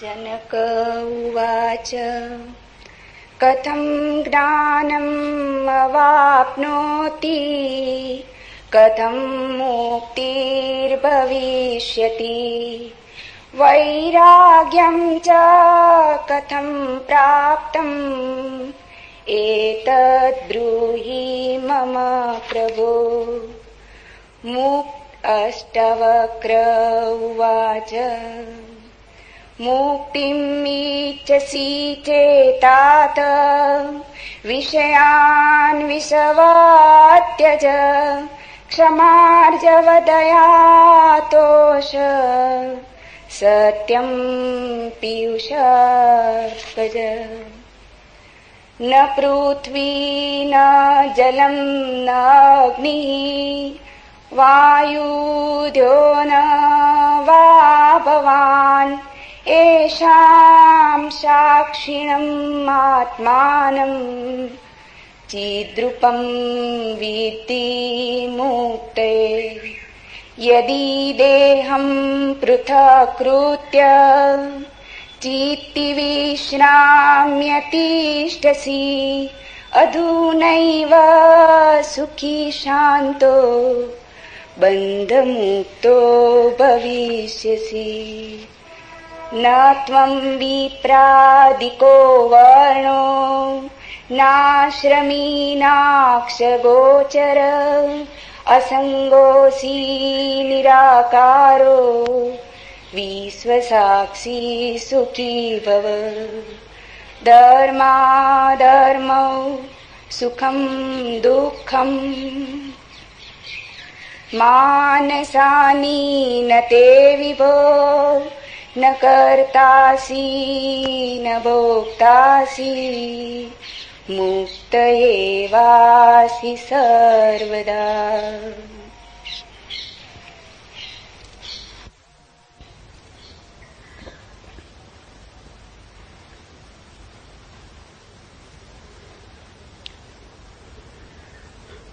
जनक उवाच कथं ज्ञानम् अवाप्नोति कथं मुक्तिर्भविष्यति वैराग्यं च कथं प्राप्तम् एतद् ब्रूहि मम प्रभो। अष्टवक्र उवाच मुक्तिमिच्छसि चेतात विषयान् विषवात्यज क्षमार्जवदया तोष सत्यं पीयूषार्कज। न पृथ्वी न जलं न अग्निः वायुद्यो न वा भवान् येषां साक्षिणम् आत्मानं चिद्रूपं विद्धि मुक्ते। यदि देहं पृथक्कृत्य चित्ति विश्राम्यतिष्ठसि अधुनैव सुखी शान्तो बन्धमुक्तो भविष्यसि। न त्वं विप्रादिको वर्णो नाश्रमी नाक्षगोचर असङ्गोऽसि निराकारो विश्वसाक्षी सुखी भव। धर्माधर्मौ सुखं दुःखं मानसानि न ते विभो न कर्तासि न भोक्तासि मुक्त एवासि सर्वदा।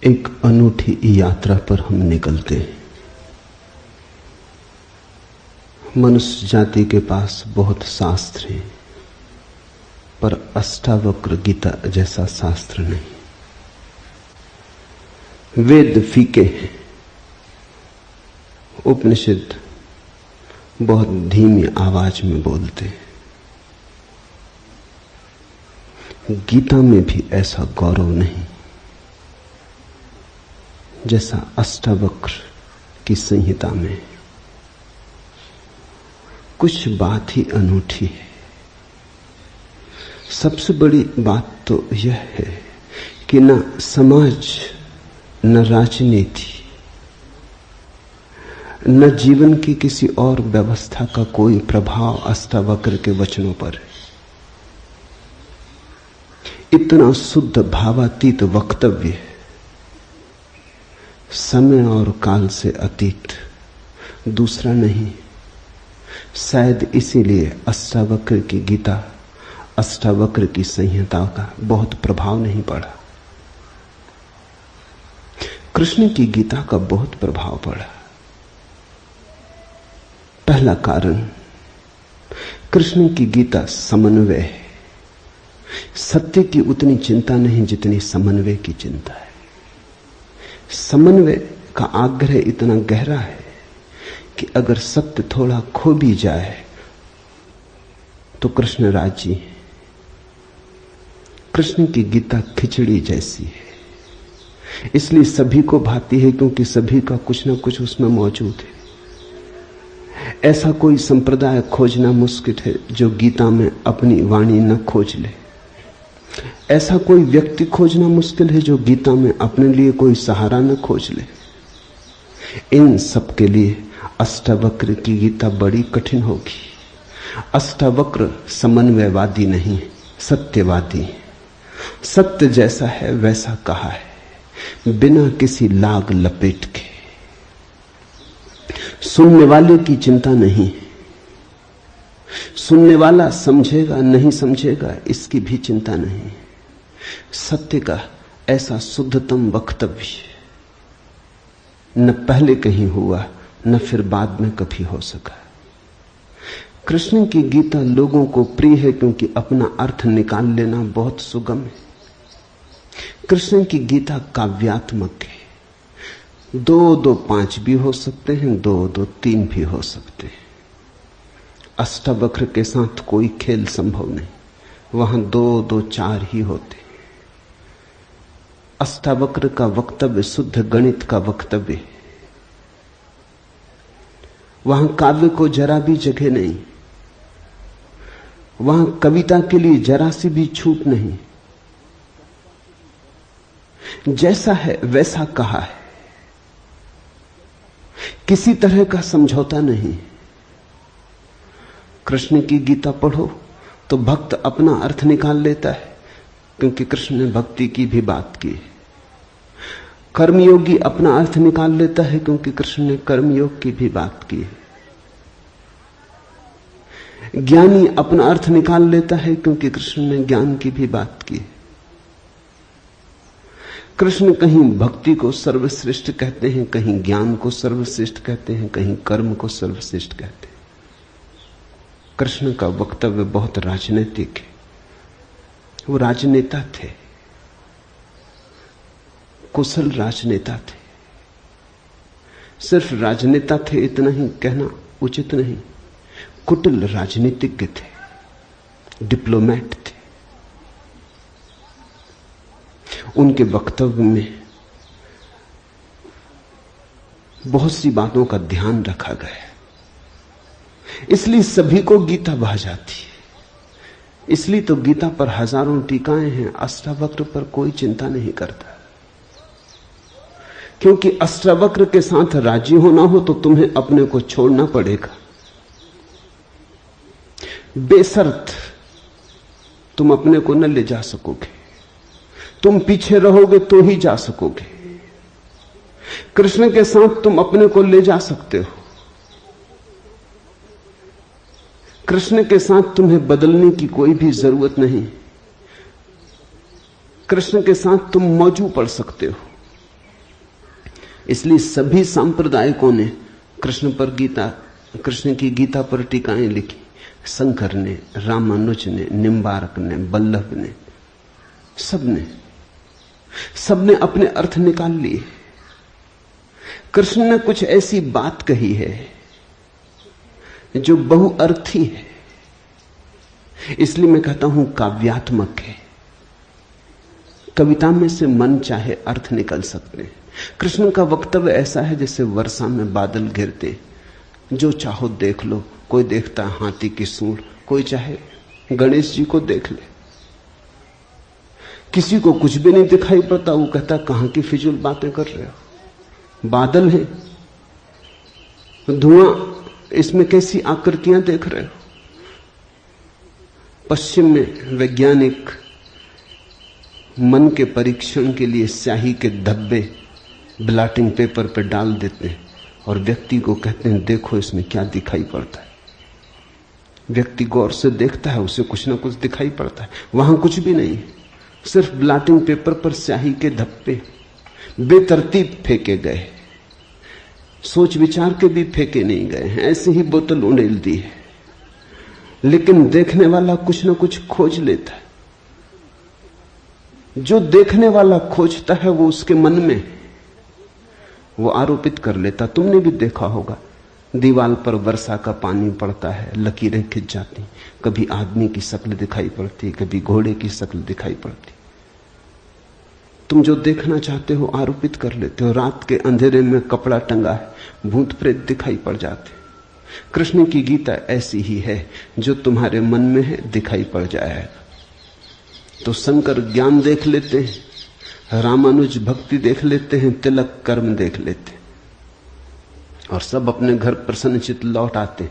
एक अनूठी यात्रा पर हम निकलते हैं। मनुष्य जाति के पास बहुत शास्त्र हैं, पर अष्टावक्र गीता जैसा शास्त्र नहीं। वेद फीके हैं, उपनिषद बहुत धीमी आवाज में बोलते हैं। गीता में भी ऐसा गौरव नहीं जैसा अष्टावक्र की संहिता में। कुछ बात ही अनूठी है। सबसे बड़ी बात तो यह है कि न समाज, न राजनीति, न जीवन की किसी और व्यवस्था का कोई प्रभाव अष्टावक्र के वचनों पर है। इतना शुद्ध भावातीत वक्तव्य है, समय और काल से अतीत, दूसरा नहीं। शायद इसीलिए अष्टावक्र की गीता, अष्टावक्र की संहिता का बहुत प्रभाव नहीं पड़ा। कृष्ण की गीता का बहुत प्रभाव पड़ा। पहला कारण, कृष्ण की गीता समन्वय है। सत्य की उतनी चिंता नहीं जितनी समन्वय की चिंता है। समन्वय का आग्रह इतना गहरा है कि अगर सत्य थोड़ा खो भी जाए तो कृष्ण राजी है। कृष्ण की गीता खिचड़ी जैसी है, इसलिए सभी को भाती है, क्योंकि सभी का कुछ ना कुछ उसमें मौजूद है। ऐसा कोई संप्रदाय खोजना मुश्किल है जो गीता में अपनी वाणी न खोज ले। ऐसा कोई व्यक्ति खोजना मुश्किल है जो गीता में अपने लिए कोई सहारा न खोज ले। इन सब के लिए अष्टावक्र की गीता बड़ी कठिन होगी। अष्टावक्र समन्वयवादी नहीं, सत्यवादी। सत्य जैसा है वैसा कहा है, बिना किसी लाग लपेट के। सुनने वाले की चिंता नहीं, सुनने वाला समझेगा नहीं समझेगा इसकी भी चिंता नहीं। सत्य का ऐसा शुद्धतम वक्तव्य न पहले कहीं हुआ न फिर बाद में कभी हो सका। कृष्ण की गीता लोगों को प्रिय है क्योंकि अपना अर्थ निकाल लेना बहुत सुगम है। कृष्ण की गीता काव्यात्मक है। 2 2 5 भी हो सकते हैं, 2 2 3 भी हो सकते हैं। अष्टावक्र के साथ कोई खेल संभव नहीं, वहां 2 2 4 ही होते। अष्टावक्र का वक्तव्य शुद्ध गणित का वक्तव्य है। वहां काव्य को जरा भी जगह नहीं, वहां कविता के लिए जरा सी भी छूट नहीं। जैसा है वैसा कहा है, किसी तरह का समझौता नहीं। कृष्ण की गीता पढ़ो तो भक्त अपना अर्थ निकाल लेता है, क्योंकि कृष्ण ने भक्ति की भी बात की। कर्मयोगी अपना अर्थ निकाल लेता है, क्योंकि कृष्ण ने कर्मयोग की भी बात की है। ज्ञानी अपना अर्थ निकाल लेता है, क्योंकि कृष्ण ने ज्ञान की भी बात की। कृष्ण कहीं भक्ति को सर्वश्रेष्ठ कहते हैं, कहीं ज्ञान को सर्वश्रेष्ठ कहते हैं, कहीं कर्म को सर्वश्रेष्ठ कहते हैं। कृष्ण का वक्तव्य बहुत राजनीतिक है। वो राजनेता थे, कुशल राजनेता थे। सिर्फ राजनेता थे इतना ही कहना उचित नहीं, कुटिल राजनीतिज्ञ थे, डिप्लोमैट थे। उनके वक्तव्य में बहुत सी बातों का ध्यान रखा गया, इसलिए सभी को गीता भा जाती है। इसलिए तो गीता पर हजारों टीकाएं हैं, अष्टावक्र पर कोई चिंता नहीं करता, क्योंकि अष्टावक्र के साथ राजी होना हो तो तुम्हें अपने को छोड़ना पड़ेगा। बेशर्त तुम अपने को न ले जा सकोगे, तुम पीछे रहोगे तो ही जा सकोगे। कृष्ण के साथ तुम अपने को ले जा सकते हो। कृष्ण के साथ तुम्हें बदलने की कोई भी जरूरत नहीं। कृष्ण के साथ तुम मौजू पड़ सकते हो। इसलिए सभी सांप्रदायिकों ने कृष्ण की गीता पर टीकाएं लिखी। शंकर ने, रामानुज ने, निम्बारक ने, बल्लभ ने, सबने अपने अर्थ निकाल लिए। कृष्ण ने कुछ ऐसी बात कही है जो बहुअर्थी है, इसलिए मैं कहता हूं काव्यात्मक है। कविता में से मन चाहे अर्थ निकल सकते हैं। कृष्ण का वक्तव्य ऐसा है जैसे वर्षा में बादल घिरते, जो चाहो देख लो। कोई देखता है हाथी की सूंड, कोई चाहे गणेश जी को देख ले। किसी को कुछ भी नहीं दिखाई पड़ता, वो कहता कहां की फिजूल बातें कर रहे हो। बादल है, धुआं, इसमें कैसी आकृतियां देख रहे हो। पश्चिम में वैज्ञानिक मन के परीक्षण के लिए स्याही के धब्बे ब्लॉटिंग पेपर पर डाल देते हैं और व्यक्ति को कहते हैं देखो इसमें क्या दिखाई पड़ता है। व्यक्ति गौर से देखता है, उसे कुछ ना कुछ दिखाई पड़ता है। वहां कुछ भी नहीं, सिर्फ ब्लॉटिंग पेपर पर स्याही के धब्बे बेतरतीब फेंके गए, सोच विचार के भी फेंके नहीं गए हैं, ऐसे ही बोतल उड़ेल दी है। लेकिन देखने वाला कुछ ना कुछ खोज लेता है। जो देखने वाला खोजता है वो उसके मन में, वो आरोपित कर लेता। तुमने भी देखा होगा, दीवार पर वर्षा का पानी पड़ता है, लकीरें खिंच जाती, कभी आदमी की शक्ल दिखाई पड़ती, कभी घोड़े की शक्ल दिखाई पड़ती। तुम जो देखना चाहते हो आरोपित कर लेते हो। रात के अंधेरे में कपड़ा टंगा है, भूत प्रेत दिखाई पड़ जाते। कृष्ण की गीता ऐसी ही है, जो तुम्हारे मन में है दिखाई पड़ जाएगा। तो शंकर ज्ञान देख लेते हैं, रामानुज भक्ति देख लेते हैं, तिलक कर्म देख लेते हैं, और सब अपने घर प्रसन्नचित्त लौट आते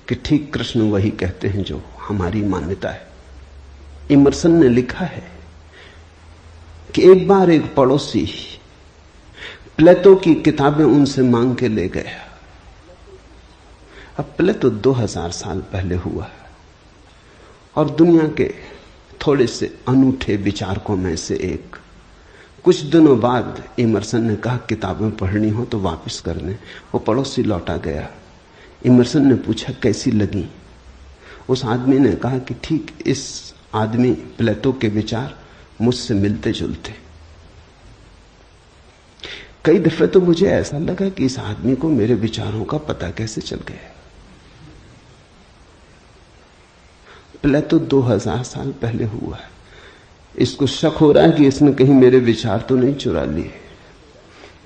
कि ठीक कृष्ण वही कहते हैं जो हमारी मान्यता है। इमर्सन ने लिखा है कि एक बार एक पड़ोसी प्लेटो की किताबें उनसे मांग के ले गया। अब प्लेटो 2000 साल पहले हुआ और दुनिया के थोड़े से अनूठे विचारकों में से एक। कुछ दिनों बाद इमर्सन ने कहा किताबें पढ़नी हो तो वापस कर दें। वो पड़ोसी लौटा गया। इमर्सन ने पूछा कैसी लगी। उस आदमी ने कहा कि ठीक इस आदमी प्लेटो के विचार मुझसे मिलते जुलते। कई दफे तो मुझे ऐसा लगा कि इस आदमी को मेरे विचारों का पता कैसे चल गया। प्लेटो 2000 साल पहले हुआ है। इसको शक हो रहा है कि इसने कहीं मेरे विचार तो नहीं चुरा लिए।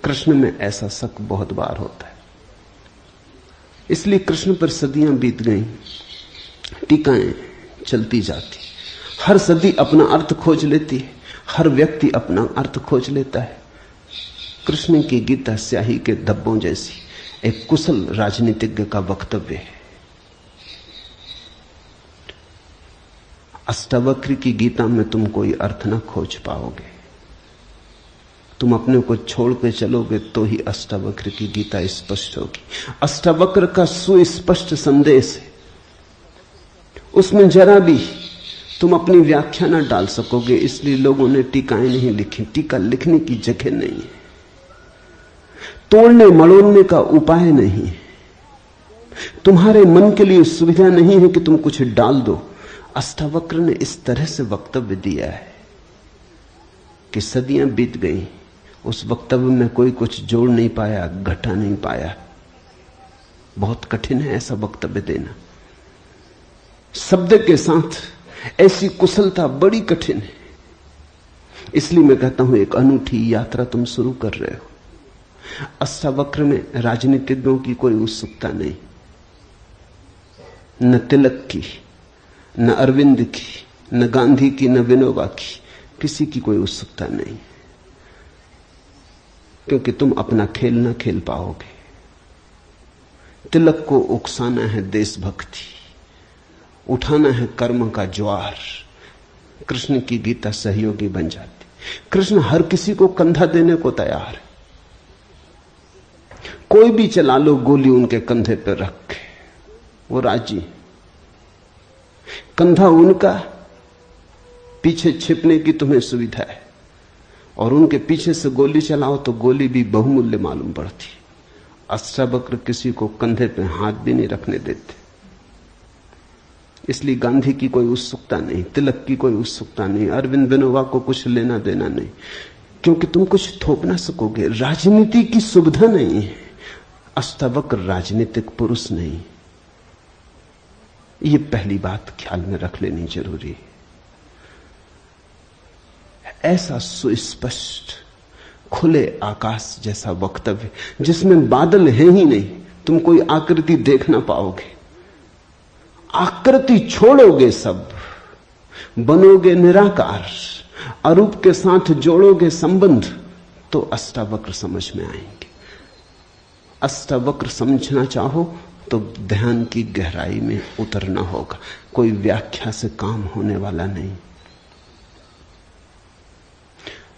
कृष्ण में ऐसा शक बहुत बार होता है। इसलिए कृष्ण पर सदियां बीत गईं, टीकाएं चलती जाती, हर सदी अपना अर्थ खोज लेती है, हर व्यक्ति अपना अर्थ खोज लेता है। कृष्ण की गीता स्याही के धब्बों जैसी एक कुशल राजनीतिज्ञ का वक्तव्य है। अष्टावक्र की गीता में तुम कोई अर्थ न खोज पाओगे। तुम अपने को छोड़ के चलोगे तो ही अष्टावक्र की गीता स्पष्ट होगी। अष्टावक्र का सुस्पष्ट संदेश है, उसमें जरा भी तुम अपनी व्याख्या न डाल सकोगे। इसलिए लोगों ने टीकाएं नहीं लिखी। टीका लिखने की जगह नहीं है, तोड़ने मड़ोड़ने का उपाय नहीं है, तुम्हारे मन के लिए सुविधा नहीं है कि तुम कुछ डाल दो। अष्टावक्र ने इस तरह से वक्तव्य दिया है कि सदियां बीत गई, उस वक्तव्य में कोई कुछ जोड़ नहीं पाया, घटा नहीं पाया। बहुत कठिन है ऐसा वक्तव्य देना। शब्द के साथ ऐसी कुशलता बड़ी कठिन है। इसलिए मैं कहता हूं एक अनूठी यात्रा तुम शुरू कर रहे हो। अष्टावक्र में राजनीतिज्ञों की कोई उत्सुकता नहीं, न तिलक की, न अरविंद की, न गांधी की, न विनोबा की, किसी की कोई उत्सुकता नहीं, क्योंकि तुम अपना खेल न खेल पाओगे। तिलक को उकसाना है देशभक्ति, उठाना है कर्म का ज्वार। कृष्ण की गीता सहयोगी बन जाती। कृष्ण हर किसी को कंधा देने को तैयार है। कोई भी चला लो गोली उनके कंधे पर रख के, वो राजी। कंधा उनका, पीछे छिपने की तुम्हें सुविधा है, और उनके पीछे से गोली चलाओ तो गोली भी बहुमूल्य मालूम पड़ती। अष्टावक्र किसी को कंधे पे हाथ भी नहीं रखने देते। इसलिए गांधी की कोई उत्सुकता नहीं, तिलक की कोई उत्सुकता नहीं, अरविंद विनोबा को कुछ लेना देना नहीं, क्योंकि तुम कुछ थोप ना सकोगे। राजनीति की सुविधा नहीं है। अष्टावक्र राजनीतिक पुरुष नहीं। ये पहली बात ख्याल में रख लेनी जरूरी है। ऐसा सुस्पष्ट खुले आकाश जैसा वक्तव्य जिसमें बादल है ही नहीं, तुम कोई आकृति देख ना पाओगे। आकृति छोड़ोगे, सब बनोगे निराकार, अरूप के साथ जोड़ोगे संबंध, तो अष्टावक्र समझ में आएंगे। अष्टावक्र समझना चाहो तो ध्यान की गहराई में उतरना होगा। कोई व्याख्या से काम होने वाला नहीं।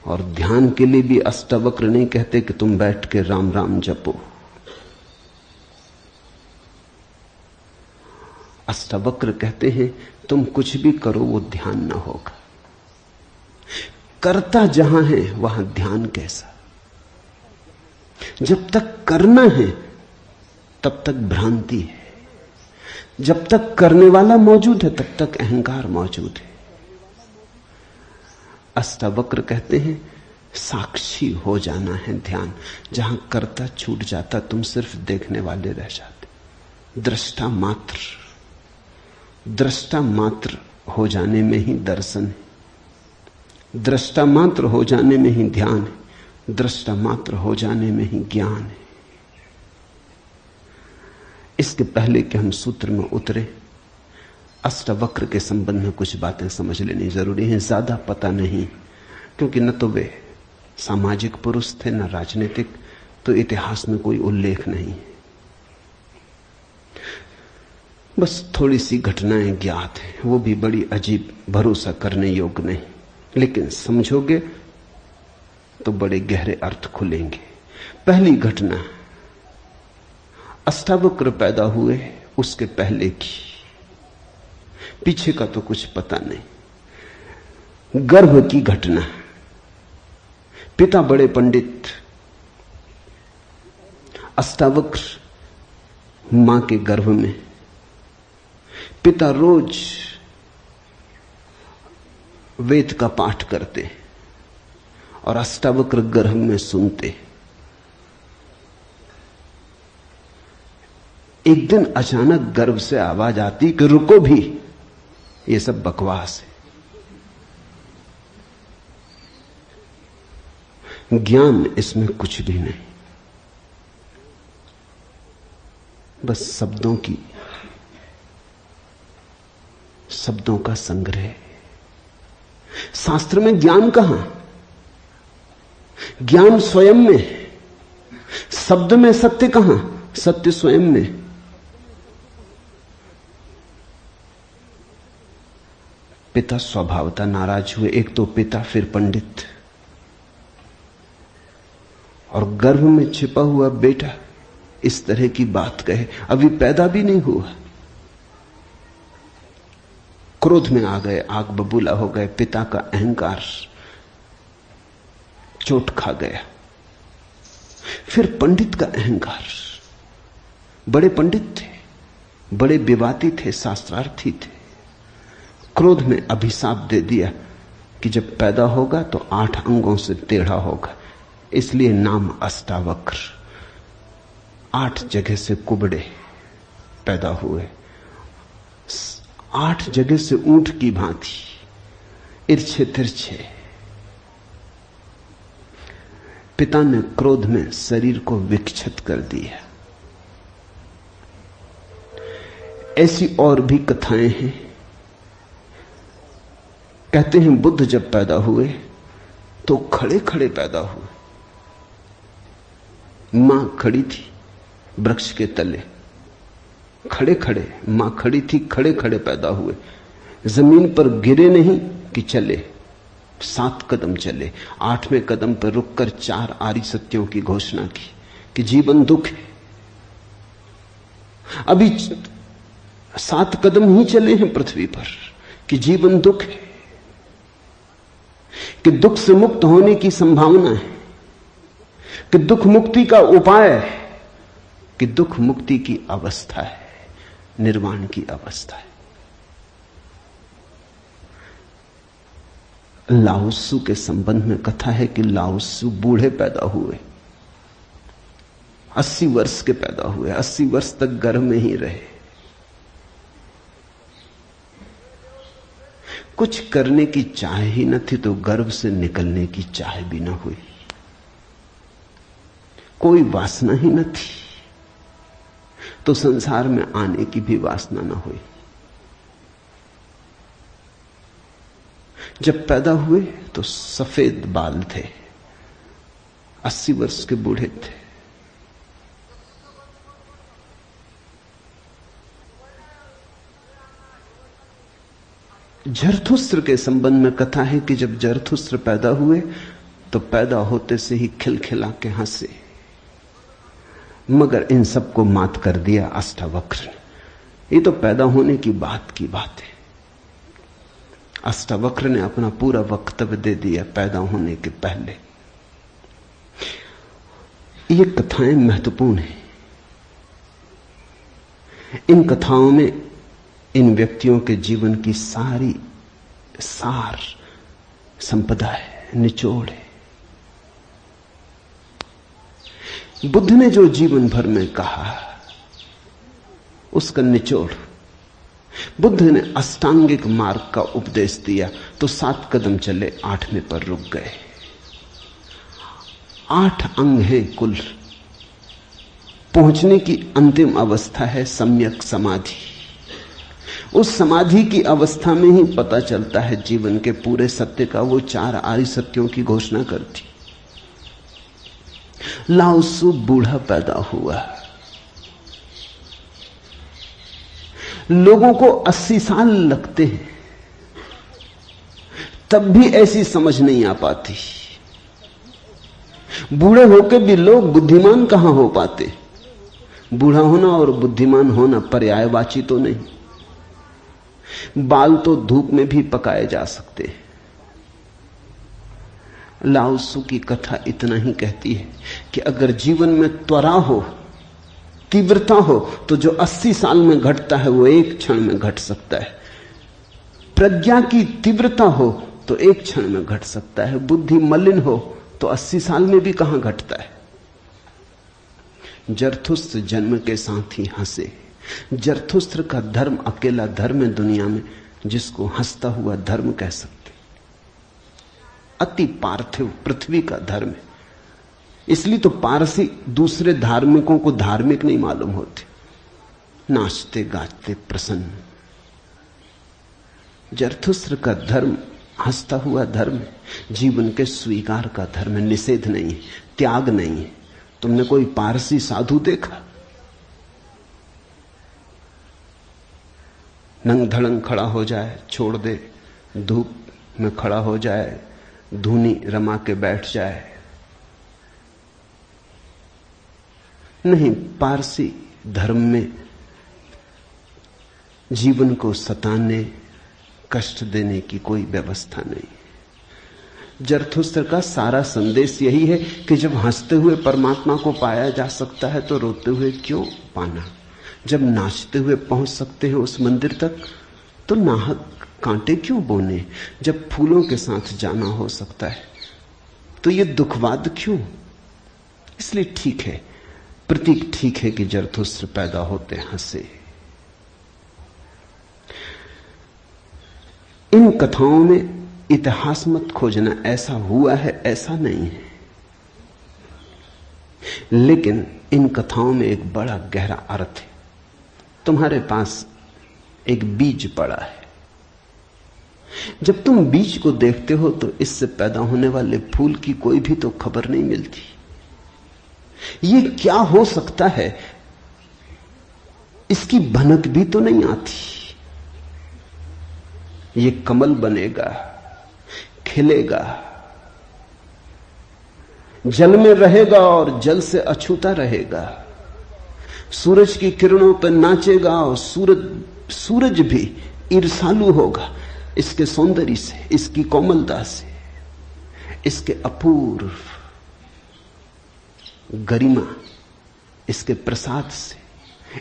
और ध्यान के लिए भी अष्टावक्र नहीं कहते कि तुम बैठ के राम राम जपो। अष्टावक्र कहते हैं तुम कुछ भी करो वो ध्यान ना होगा। करता जहां है वहां ध्यान कैसा? जब तक करना है तब तक भ्रांति है, जब तक करने वाला मौजूद है तब तक अहंकार मौजूद है। अष्टावक्र कहते हैं साक्षी हो जाना है ध्यान। जहां कर्ता छूट जाता तुम सिर्फ देखने वाले रह जाते। दृष्टा मात्र, दृष्टा मात्र हो जाने में ही दर्शन है, दृष्टा मात्र हो जाने में ही ध्यान है, दृष्टा मात्र हो जाने में ही ज्ञान है। इसके पहले कि हम सूत्र में उतरे, अष्टावक्र के संबंध में कुछ बातें समझ लेनी जरूरी है। ज्यादा पता नहीं, क्योंकि न तो वे सामाजिक पुरुष थे न राजनीतिक, तो इतिहास में कोई उल्लेख नहीं। बस थोड़ी सी घटनाएं ज्ञात हैं, वो भी बड़ी अजीब, भरोसा करने योग्य नहीं, लेकिन समझोगे तो बड़े गहरे अर्थ खुलेंगे। पहली घटना अष्टावक्र पैदा हुए उसके पहले की, पीछे का तो कुछ पता नहीं। गर्भ की घटना। पिता बड़े पंडित, अष्टावक्र मां के गर्भ में। पिता रोज वेद का पाठ करते और अष्टावक्र गर्भ में सुनते। एक दिन अचानक गर्भ से आवाज आती कि रुको भी, ये सब बकवास है, ज्ञान इसमें कुछ भी नहीं, बस शब्दों का संग्रह। शास्त्र में ज्ञान कहां? ज्ञान स्वयं में। शब्द में सत्य कहां? सत्य स्वयं में। पिता स्वभावतः नाराज हुए। एक तो पिता, फिर पंडित, और गर्भ में छिपा हुआ बेटा इस तरह की बात कहे, अभी पैदा भी नहीं हुआ। क्रोध में आ गए, आग बबूला हो गए। पिता का अहंकार चोट खा गया। फिर पंडित का अहंकार। बड़े पंडित थे, बड़े विवादी थे, शास्त्रार्थी थे। क्रोध में अभिशाप दे दिया कि जब पैदा होगा तो 8 अंगों से टेढ़ा होगा, इसलिए नाम अष्टावक्र। 8 जगह से कुबड़े पैदा हुए, 8 जगह से ऊंट की भांति इर्छे तिरछे। पिता ने क्रोध में शरीर को विक्षत कर दिया। ऐसी और भी कथाएं हैं। कहते हैं बुद्ध जब पैदा हुए तो खड़े खड़े पैदा हुए। मां खड़ी थी वृक्ष के तले, खड़े खड़े मां खड़ी थी, खड़े खड़े पैदा हुए। जमीन पर गिरे नहीं कि चले, 7 कदम चले। 8वें कदम पर रुककर 4 आर्य सत्यों की घोषणा की कि जीवन दुख है। अभी 7 कदम ही चले हैं पृथ्वी पर कि जीवन दुख है, कि दुख से मुक्त होने की संभावना है, कि दुख मुक्ति का उपाय है, कि दुख मुक्ति की अवस्था है, निर्वाण की अवस्था है। लाओत्सु के संबंध में कथा है कि लाओत्सु बूढ़े पैदा हुए, 80 वर्ष के पैदा हुए, 80 वर्ष तक गर्भ में ही रहे। कुछ करने की चाह ही न थी तो गर्भ से निकलने की चाह भी न हुई। कोई वासना ही न थी तो संसार में आने की भी वासना न हुई। जब पैदा हुए तो सफेद बाल थे, 80 वर्ष के बूढ़े थे। जरथुस्त्र के संबंध में कथा है कि जब जरथुस्त्र पैदा हुए तो पैदा होते से ही खिलखिला के हंसे, मगर इन सबको मात कर दिया अष्टावक्र ने। ये तो पैदा होने की बात है। अष्टावक्र ने अपना पूरा वक्तव्य दे दिया पैदा होने के पहले। ये कथाएं महत्वपूर्ण हैं। इन कथाओं में इन व्यक्तियों के जीवन की सारी सार संपदा है, निचोड़ है। बुद्ध ने जो जीवन भर में कहा उसका निचोड़। बुद्ध ने अष्टांगिक मार्ग का उपदेश दिया तो 7 कदम चले, 8वें पर रुक गए। 8 अंग हैं कुल। पहुंचने की अंतिम अवस्था है सम्यक समाधि। उस समाधि की अवस्था में ही पता चलता है जीवन के पूरे सत्य का। वो 4 आर्य सत्यों की घोषणा करती। लाओत्सु बूढ़ा पैदा हुआ। लोगों को 80 साल लगते हैं, तब भी ऐसी समझ नहीं आ पाती। बूढ़े होकर भी लोग बुद्धिमान कहां हो पाते। बूढ़ा होना और बुद्धिमान होना पर्यायवाची तो नहीं। बाल तो धूप में भी पकाए जा सकते हैं। लाओत्सु की कथा इतना ही कहती है कि अगर जीवन में त्वरा हो तीव्रता हो तो जो 80 साल में घटता है वो एक क्षण में घट सकता है। प्रज्ञा की तीव्रता हो तो एक क्षण में घट सकता है। बुद्धि मलिन हो तो 80 साल में भी कहां घटता है। जरथुस्त्र जन्म के साथ ही हंसे। जरथुस्त्र का धर्म अकेला धर्म है दुनिया में जिसको हंसता हुआ धर्म कह सकते। अति पार्थिव पृथ्वी का धर्म है। इसलिए तो पारसी दूसरे धार्मिकों को धार्मिक नहीं मालूम होते, नाचते गाते प्रसन्न। जरथुस्त्र का धर्म हंसता हुआ धर्म है, जीवन के स्वीकार का धर्म है, निषेध नहीं है, त्याग नहीं है। तुमने कोई पारसी साधु देखा? नंग धड़ंग खड़ा हो जाए, छोड़ दे, धूप में खड़ा हो जाए, धूनी रमा के बैठ जाए? नहीं, पारसी धर्म में जीवन को सताने, कष्ट देने की कोई व्यवस्था नहीं। जरथुस्त्र का सारा संदेश यही है कि जब हंसते हुए परमात्मा को पाया जा सकता है तो रोते हुए क्यों पाना। जब नाचते हुए पहुंच सकते हैं उस मंदिर तक तो नाहक कांटे क्यों बोने। जब फूलों के साथ जाना हो सकता है तो ये दुखवाद क्यों। इसलिए ठीक है, प्रतीक ठीक है कि जरथुस्त्र पैदा होते हंसे। इन कथाओं में इतिहास मत खोजना, ऐसा हुआ है ऐसा नहीं है, लेकिन इन कथाओं में एक बड़ा गहरा अर्थ है। तुम्हारे पास एक बीज पड़ा है, जब तुम बीज को देखते हो तो इससे पैदा होने वाले फूल की कोई भी तो खबर नहीं मिलती। ये क्या हो सकता है इसकी भनक भी तो नहीं आती। ये कमल बनेगा, खिलेगा, जल में रहेगा और जल से अछूता रहेगा, सूरज की किरणों पर नाचेगा और सूरज भी ईर्ष्यालु होगा इसके सौंदर्य से, इसकी कोमलता से, इसके अपूर्व गरिमा, इसके प्रसाद से।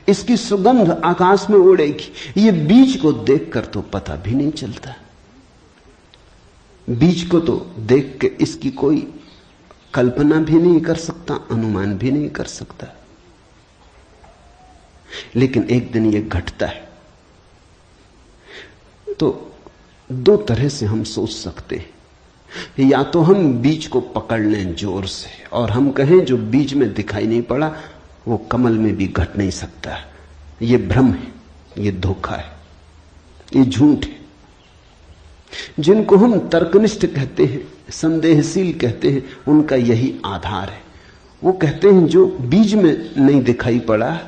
इसकी सुगंध आकाश में उड़ेगी। ये बीज को देखकर तो पता भी नहीं चलता। बीज को तो देख के इसकी कोई कल्पना भी नहीं कर सकता, अनुमान भी नहीं कर सकता। लेकिन एक दिन ये घटता है। तो दो तरह से हम सोच सकते हैं। या तो हम बीज को पकड़ लें जोर से और हम कहें जो बीज में दिखाई नहीं पड़ा वो कमल में भी घट नहीं सकता। ये भ्रम है, ये धोखा है, ये झूठ है। जिनको हम तर्कनिष्ठ कहते हैं, संदेहशील कहते हैं, उनका यही आधार है। वो कहते हैं जो बीज में नहीं दिखाई पड़ा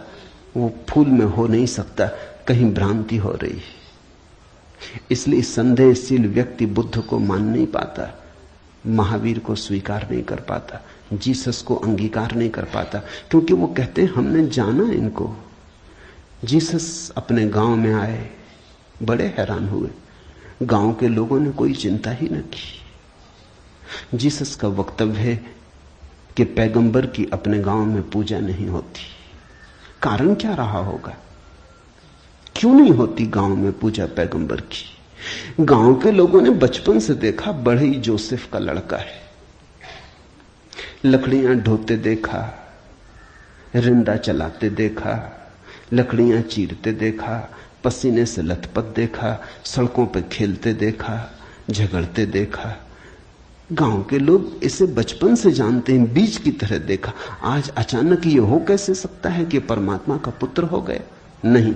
वो फूल में हो नहीं सकता, कहीं भ्रांति हो रही है। इसलिए संदेहशील व्यक्ति बुद्ध को मान नहीं पाता, महावीर को स्वीकार नहीं कर पाता, जीसस को अंगीकार नहीं कर पाता, क्योंकि वो कहते हैं हमने जाना इनको। जीसस अपने गांव में आए, बड़े हैरान हुए, गांव के लोगों ने कोई चिंता ही न की। जीसस का वक्तव्य है कि पैगंबर की अपने गांव में पूजा नहीं होती। कारण क्या रहा होगा, क्यों नहीं होती गांव में पूजा पैगंबर की? गांव के लोगों ने बचपन से देखा बड़े ही जोसेफ का लड़का है, लकड़ियां ढोते देखा, रिंदा चलाते देखा, लकड़ियां चीरते देखा, पसीने से लथपथ देखा, सड़कों पर खेलते देखा, झगड़ते देखा। गांव के लोग इसे बचपन से जानते हैं, बीज की तरह देखा। आज अचानक ये हो कैसे सकता है कि परमात्मा का पुत्र हो गए? नहीं,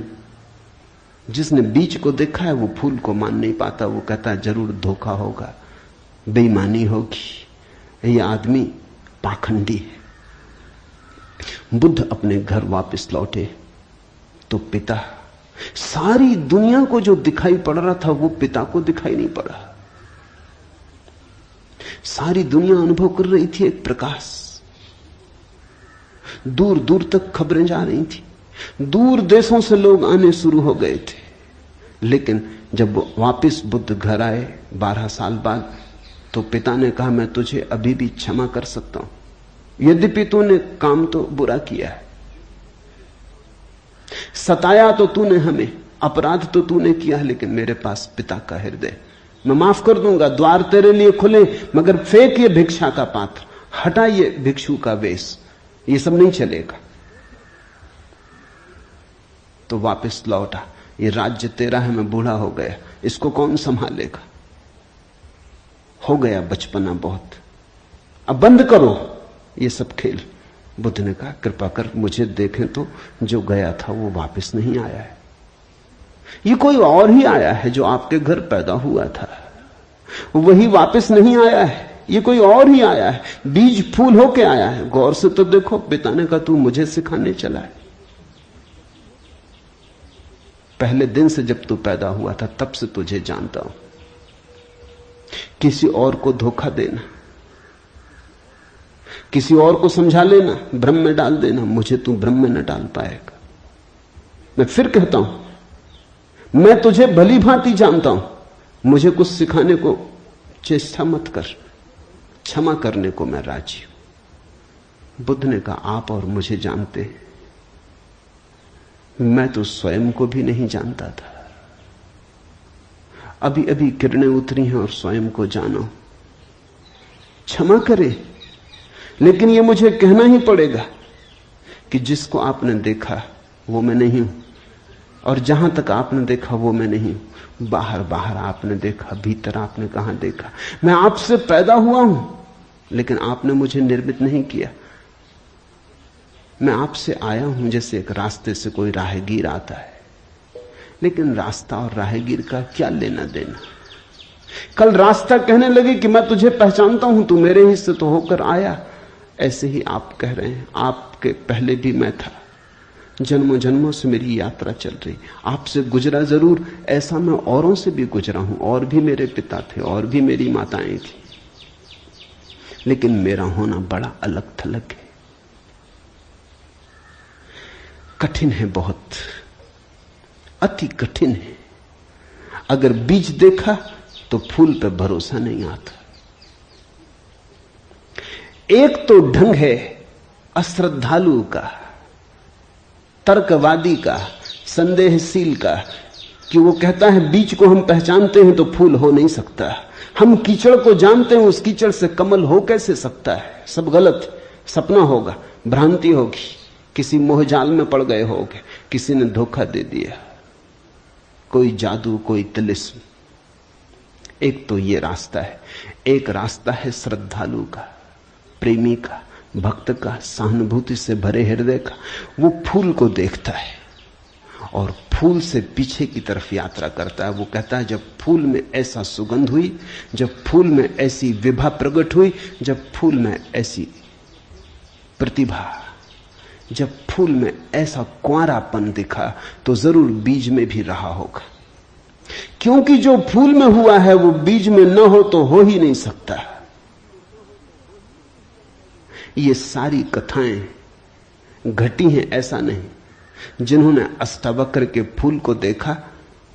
जिसने बीज को देखा है वो फूल को मान नहीं पाता। वो कहता है जरूर धोखा होगा, बेईमानी होगी, ये आदमी पाखंडी है। बुद्ध अपने घर वापस लौटे तो पिता, सारी दुनिया को जो दिखाई पड़ रहा था वो पिता को दिखाई नहीं पड़ा। सारी दुनिया अनुभव कर रही थी एक प्रकाश, दूर दूर तक खबरें जा रही थी, दूर देशों से लोग आने शुरू हो गए थे। लेकिन जब वापस बुद्ध घर आए 12 साल बाद, तो पिता ने कहा मैं तुझे अभी भी क्षमा कर सकता हूं, यद्यपि तूने काम तो बुरा किया है, सताया तो तूने हमें, अपराध तो तूने किया, लेकिन मेरे पास पिता का हृदय, मैं माफ कर दूंगा, द्वार तेरे लिए खुले, मगर फेंक ये भिक्षा का पात्र, हटा ये भिक्षु का वेश, ये सब नहीं चलेगा। तो वापस लौटा, ये राज्य तेरा है, मैं बूढ़ा हो गया, इसको कौन संभालेगा? हो गया बचपना बहुत, अब बंद करो ये सब खेल। बुद्ध ने कहा कृपा कर मुझे देखें तो, जो गया था वो वापस नहीं आया है, ये कोई और ही आया है। जो आपके घर पैदा हुआ था वही वापस नहीं आया है, ये कोई और ही आया है, बीज फूल होके आया है। गौर से तो देखो। पिता ने कहा तू मुझे सिखाने चला है। पहले दिन से जब तू पैदा हुआ था तब से तुझे जानता हूं। किसी और को धोखा देना, किसी और को समझा लेना, भ्रम में डाल देना, मुझे तू भ्रम में न डाल पाएगा। मैं फिर कहता हूं, मैं तुझे भली भांति जानता हूं, मुझे कुछ सिखाने को चेष्टा मत कर, क्षमा करने को मैं राजी हूं। बुद्ध ने कहा आप और मुझे जानते हैं, मैं तो स्वयं को भी नहीं जानता था। अभी अभी किरणें उतरी हैं और स्वयं को जानो। क्षमा करे, लेकिन यह मुझे कहना ही पड़ेगा कि जिसको आपने देखा वो मैं नहीं हूं, और जहां तक आपने देखा वो मैं नहीं हूं। बाहर बाहर आपने देखा, भीतर आपने कहां देखा? मैं आपसे पैदा हुआ हूं, लेकिन आपने मुझे निर्मित नहीं किया। मैं आपसे आया हूं जैसे एक रास्ते से कोई राहगीर आता है, लेकिन रास्ता और राहगीर का क्या लेना देना? कल रास्ता कहने लगे कि मैं तुझे पहचानता हूं, तू मेरे ही से तो होकर आया। ऐसे ही आप कह रहे हैं, आपके पहले भी मैं था, जन्मों जन्मों से मेरी यात्रा चल रही, आपसे गुजरा जरूर, ऐसा मैं औरों से भी गुजरा हूं, और भी मेरे पिता थे, और भी मेरी माताएं थी, लेकिन मेरा होना बड़ा अलग थलग है, कठिन है, बहुत अति कठिन है। अगर बीज देखा तो फूल पे भरोसा नहीं आता। एक तो ढंग है अश्रद्धालु का, तर्कवादी का, संदेहशील का, कि वो कहता है बीज को हम पहचानते हैं तो फूल हो नहीं सकता, हम कीचड़ को जानते हैं, उस कीचड़ से कमल हो कैसे सकता है? सब गलत, सपना होगा, भ्रांति होगी, किसी मोहजाल में पड़ गए होगे, किसी ने धोखा दे दिया, कोई जादू, कोई तिलिस्म। एक तो ये रास्ता है। एक रास्ता है श्रद्धालु का, प्रेमी का, भक्त का, सहानुभूति से भरे हृदय का। वो फूल को देखता है और फूल से पीछे की तरफ यात्रा करता है। वो कहता है जब फूल में ऐसा सुगंध हुई, जब फूल में ऐसी विभा प्रकट हुई, जब फूल में ऐसी प्रतिभा, जब फूल में ऐसा कुंवारापन दिखा, तो जरूर बीज में भी रहा होगा। क्योंकि जो फूल में हुआ है वो बीज में न हो तो हो ही नहीं सकता। ये सारी कथाएं घटी हैं, ऐसा नहीं। जिन्होंने अष्टावक्र के फूल को देखा,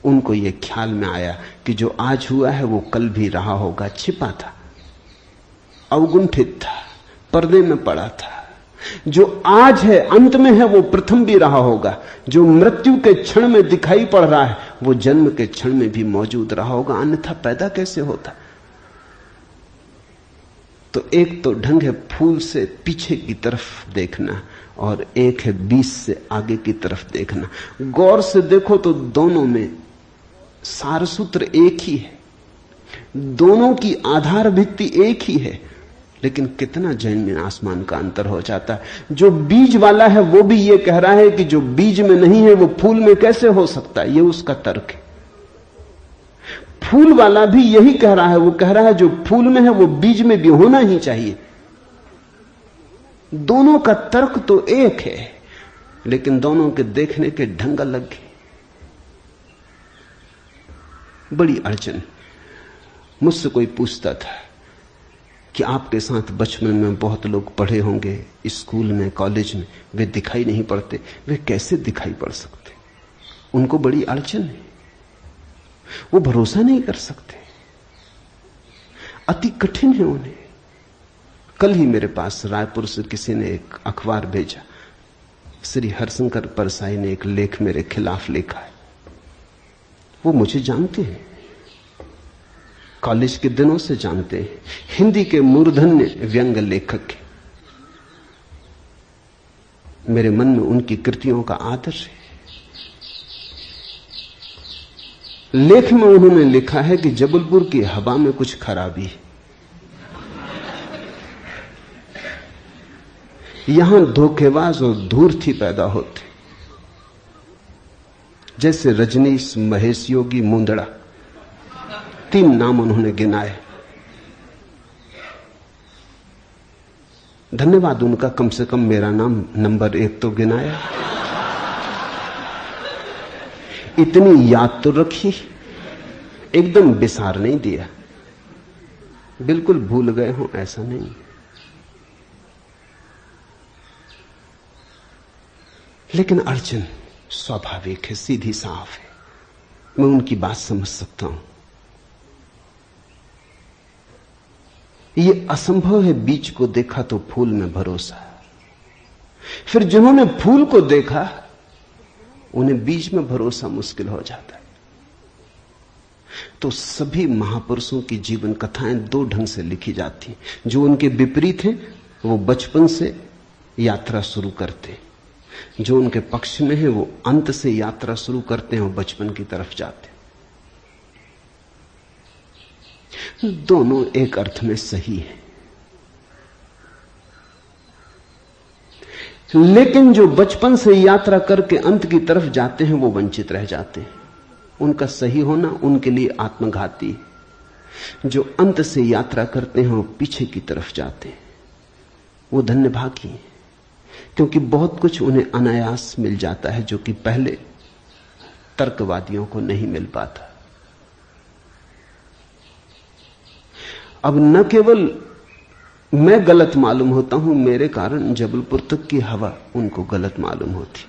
उनको यह ख्याल में आया कि जो आज हुआ है वो कल भी रहा होगा, छिपा था, अवगुंठित था, पर्दे में पड़ा था। जो आज है, अंत में है, वो प्रथम भी रहा होगा। जो मृत्यु के क्षण में दिखाई पड़ रहा है वो जन्म के क्षण में भी मौजूद रहा होगा, अन्यथा पैदा कैसे होता? तो एक तो ढंग है फूल से पीछे की तरफ देखना, और एक है बीज से आगे की तरफ देखना। गौर से देखो तो दोनों में सारसूत्र एक ही है, दोनों की आधार भित्ति एक ही है, लेकिन कितना जमीन आसमान का अंतर हो जाता है। जो बीज वाला है वो भी ये कह रहा है कि जो बीज में नहीं है वो फूल में कैसे हो सकता है, ये उसका तर्क है। फूल वाला भी यही कह रहा है, वो कह रहा है जो फूल में है वो बीज में भी होना ही चाहिए। दोनों का तर्क तो एक है, लेकिन दोनों के देखने के ढंग अलग है। बड़ी अड़चन। मुझसे कोई पूछता था कि आपके साथ बचपन में बहुत लोग पढ़े होंगे, स्कूल में, कॉलेज में, वे दिखाई नहीं पड़ते। वे कैसे दिखाई पड़ सकते? उनको बड़ी अड़चन है, वो भरोसा नहीं कर सकते, अति कठिन है उन्हें। कल ही मेरे पास रायपुर से किसी ने एक अखबार भेजा, श्री हरिशंकर परसाई ने एक लेख मेरे खिलाफ लिखा है। वो मुझे जानते हैं, कॉलेज के दिनों से जानते हैं, हिंदी के मूर्धन्य व्यंग लेखक हैं। मेरे मन में उनकी कृतियों का आदर है। लेख में उन्होंने लिखा है कि जबलपुर की हवा में कुछ खराबी है। यहां धोखेबाज और धूर्ती पैदा होते, जैसे रजनीश, महेश योगी, मुंदड़ा, 3 नाम उन्होंने गिनाए। धन्यवाद उनका, कम से कम मेरा नाम नंबर 1 तो गिनाया। इतनी याद तो रखी, एकदम बिसार नहीं दिया, बिल्कुल भूल गए हो ऐसा नहीं। लेकिन अर्जुन स्वाभाविक है, सीधी साफ है, मैं उनकी बात समझ सकता हूं। यह असंभव है बीज को देखा तो फूल में भरोसा। फिर जिन्होंने फूल को देखा उन्हें बीज में भरोसा मुश्किल हो जाता है। तो सभी महापुरुषों की जीवन कथाएं 2 ढंग से लिखी जाती हैं। जो उनके विपरीत हैं वो बचपन से यात्रा शुरू करते, जो उनके पक्ष में है वो अंत से यात्रा शुरू करते हैं और बचपन की तरफ जाते। दोनों एक अर्थ में सही है, लेकिन जो बचपन से यात्रा करके अंत की तरफ जाते हैं वो वंचित रह जाते हैं। उनका सही होना उनके लिए आत्मघाती है। जो अंत से यात्रा करते हैं वो पीछे की तरफ जाते हैं, वो धन्यभागी हैं, क्योंकि बहुत कुछ उन्हें अनायास मिल जाता है जो कि पहले तर्कवादियों को नहीं मिल पाता। अब न केवल मैं गलत मालूम होता हूं, मेरे कारण जबलपुर तक की हवा उनको गलत मालूम होती।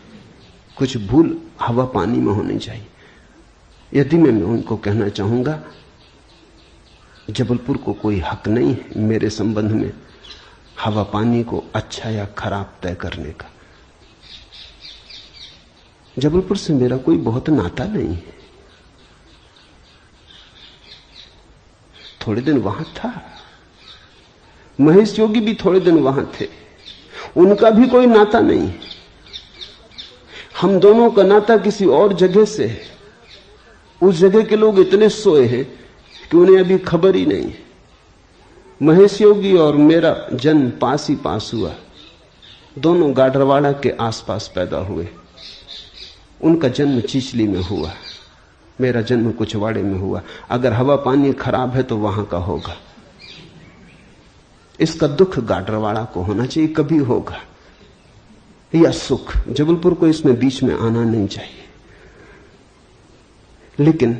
कुछ भूल हवा पानी में होनी चाहिए। यदि मैं उनको कहना चाहूंगा जबलपुर को कोई हक नहीं है मेरे संबंध में हवा पानी को अच्छा या खराब तय करने का। जबलपुर से मेरा कोई बहुत नाता नहीं है। थोड़े दिन वहां था, महेश योगी भी थोड़े दिन वहां थे, उनका भी कोई नाता नहीं। हम दोनों का नाता किसी और जगह से है। उस जगह के लोग इतने सोए हैं कि उन्हें अभी खबर ही नहीं है। महेश योगी और मेरा जन्म पास ही पास हुआ, दोनों गाडरवाड़ा के आसपास पैदा हुए। उनका जन्म चिचली में हुआ, मेरा जन्म कुचवाड़े में हुआ। अगर हवा पानी खराब है तो वहां का होगा। इसका दुख गाडरवाड़ा को होना चाहिए, कभी होगा, या सुख। जबलपुर को इसमें बीच में आना नहीं चाहिए। लेकिन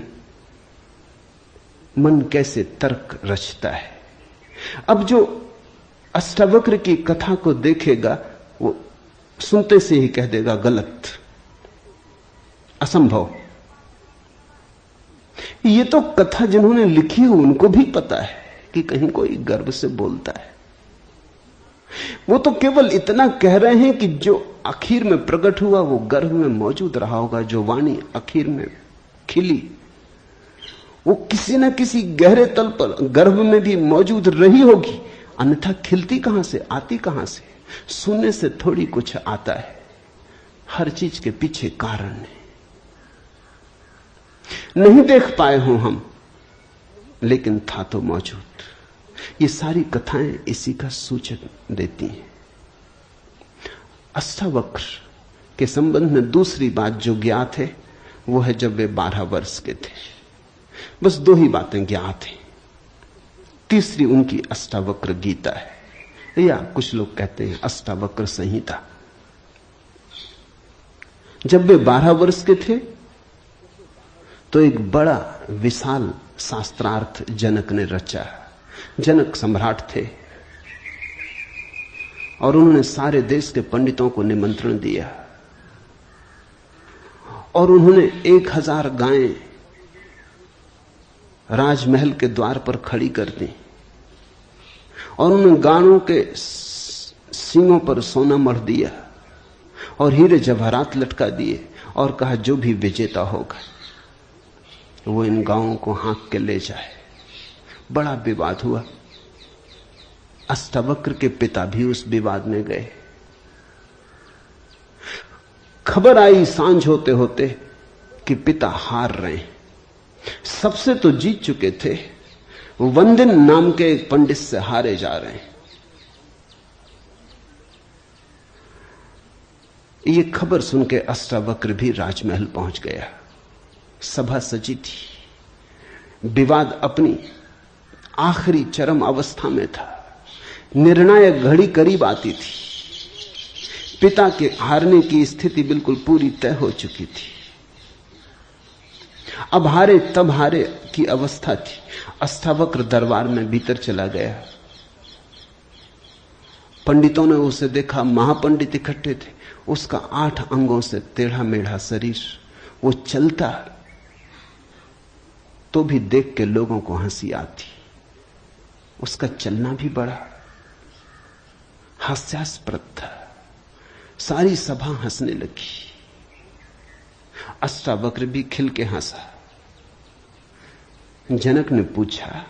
मन कैसे तर्क रचता है। अब जो अष्टावक्र की कथा को देखेगा वो सुनते से ही कह देगा गलत, असंभव। ये तो कथा जिन्होंने लिखी है उनको भी पता है कि कहीं कोई गर्व से बोलता है। वो तो केवल इतना कह रहे हैं कि जो आखिर में प्रकट हुआ वो गर्भ में मौजूद रहा होगा। जो वाणी आखिर में खिली वो किसी न किसी गहरे तल पर गर्भ में भी मौजूद रही होगी, अन्यथा खिलती कहां से, आती कहां से? सुनने से थोड़ी कुछ आता है, हर चीज के पीछे कारण है। नहीं देख पाए हो हम, लेकिन था तो मौजूद। ये सारी कथाएं इसी का सूचक देती हैं। अष्टावक्र के संबंध में दूसरी बात जो ज्ञात है वो है जब वे 12 वर्ष के थे। बस 2 ही बातें ज्ञात हैं। तीसरी उनकी अष्टावक्र गीता है, या कुछ लोग कहते हैं अष्टावक्र संहिता। जब वे 12 वर्ष के थे तो एक बड़ा विशाल शास्त्रार्थ जनक ने रचा। जनक सम्राट थे और उन्होंने सारे देश के पंडितों को निमंत्रण दिया और उन्होंने 1000 गायें राजमहल के द्वार पर खड़ी कर दी और उन्होंने गायों के सींगों पर सोना मढ़ दिया और हीरे जवाहरात लटका दिए और कहा जो भी विजेता होगा वो इन गांवों को हाँक के ले जाए। बड़ा विवाद हुआ। अष्टावक्र के पिता भी उस विवाद में गए। खबर आई सांझ होते होते कि पिता हार रहे हैं। सबसे तो जीत चुके थे, वंदिन नाम के एक पंडित से हारे जा रहे हैं। ये खबर सुन के अष्टावक्र भी राजमहल पहुंच गया। सभा सजी थी। विवाद अपनी आखिरी चरम अवस्था में था। निर्णायक घड़ी करीब आती थी। पिता के हारने की स्थिति बिल्कुल पूरी तय हो चुकी थी। अब हारे तब हारे की अवस्था थी। अष्टावक्र दरबार में भीतर चला गया। पंडितों ने उसे देखा। महापंडित इकट्ठे थे। उसका 8 अंगों से टेढ़ा मेढ़ा शरीर, वो चलता तो भी देख के लोगों को हंसी आती। उसका चलना भी बड़ा हास्यास्पद था। सारी सभा हंसने लगी। अष्टावक्र भी खिल के हंसा। जनक ने पूछा,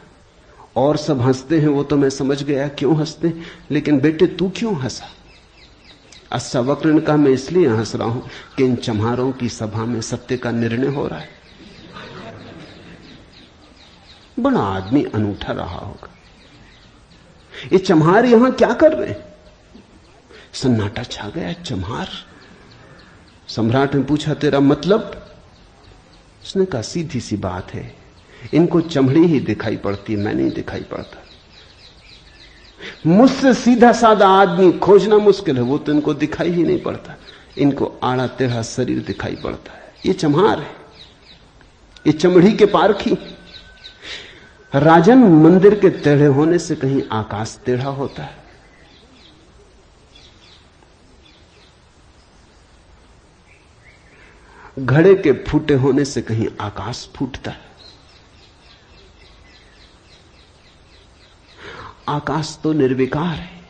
और सब हंसते हैं वो तो मैं समझ गया क्यों हंसते हैं, लेकिन बेटे तू क्यों हंसा? अष्टावक्र ने कहा, मैं इसलिए हंस रहा हूं कि इन चम्हारों की सभा में सत्य का निर्णय हो रहा है। बड़ा आदमी अनूठा रहा होगा। ये चम्हार यहां क्या कर रहे हैं? सन्नाटा छा गया। चम्हार? सम्राट ने पूछा, तेरा मतलब? उसने कहा, सीधी सी बात है, इनको चमड़ी ही दिखाई पड़ती, मैं नहीं दिखाई पड़ता। मुझसे सीधा साधा आदमी खोजना मुश्किल है, वो तो इनको दिखाई ही नहीं पड़ता। इनको आड़ा टेढ़ा शरीर दिखाई पड़ता है। ये चम्हार है, ये चमड़ी के पारखी। राजन, मंदिर के टेढ़े होने से कहीं आकाश टेढ़ा होता है? घड़े के फूटे होने से कहीं आकाश फूटता है? आकाश तो निर्विकार है।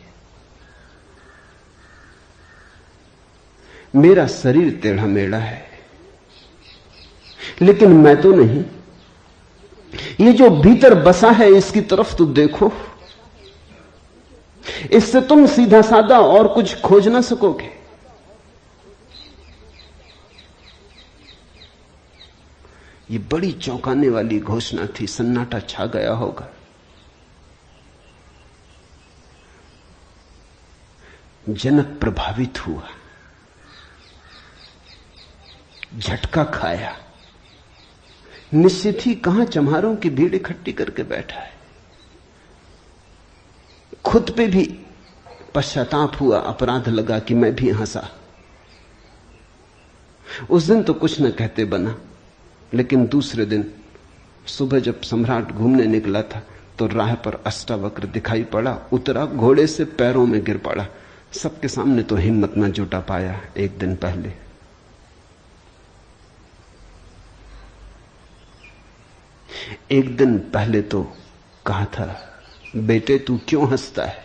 मेरा शरीर टेढ़ा मेढ़ा है, लेकिन मैं तो नहीं। ये जो भीतर बसा है इसकी तरफ तो देखो। इससे तुम सीधा साधा और कुछ खोज ना सकोगे। ये बड़ी चौंकाने वाली घोषणा थी। सन्नाटा छा गया होगा। जनक प्रभावित हुआ, झटका खाया। निश्चित ही कहां चम्हारों की भीड़ इकट्ठी करके बैठा है। खुद पे भी पश्चाताप हुआ, अपराध लगा कि मैं भी हंसा। उस दिन तो कुछ न कहते बना, लेकिन दूसरे दिन सुबह जब सम्राट घूमने निकला था तो राह पर अष्टावक्र दिखाई पड़ा। उतरा, घोड़े से पैरों में गिर पड़ा। सबके सामने तो हिम्मत न जुटा पाया। एक दिन पहले तो कहा था, बेटे तू क्यों हंसता है?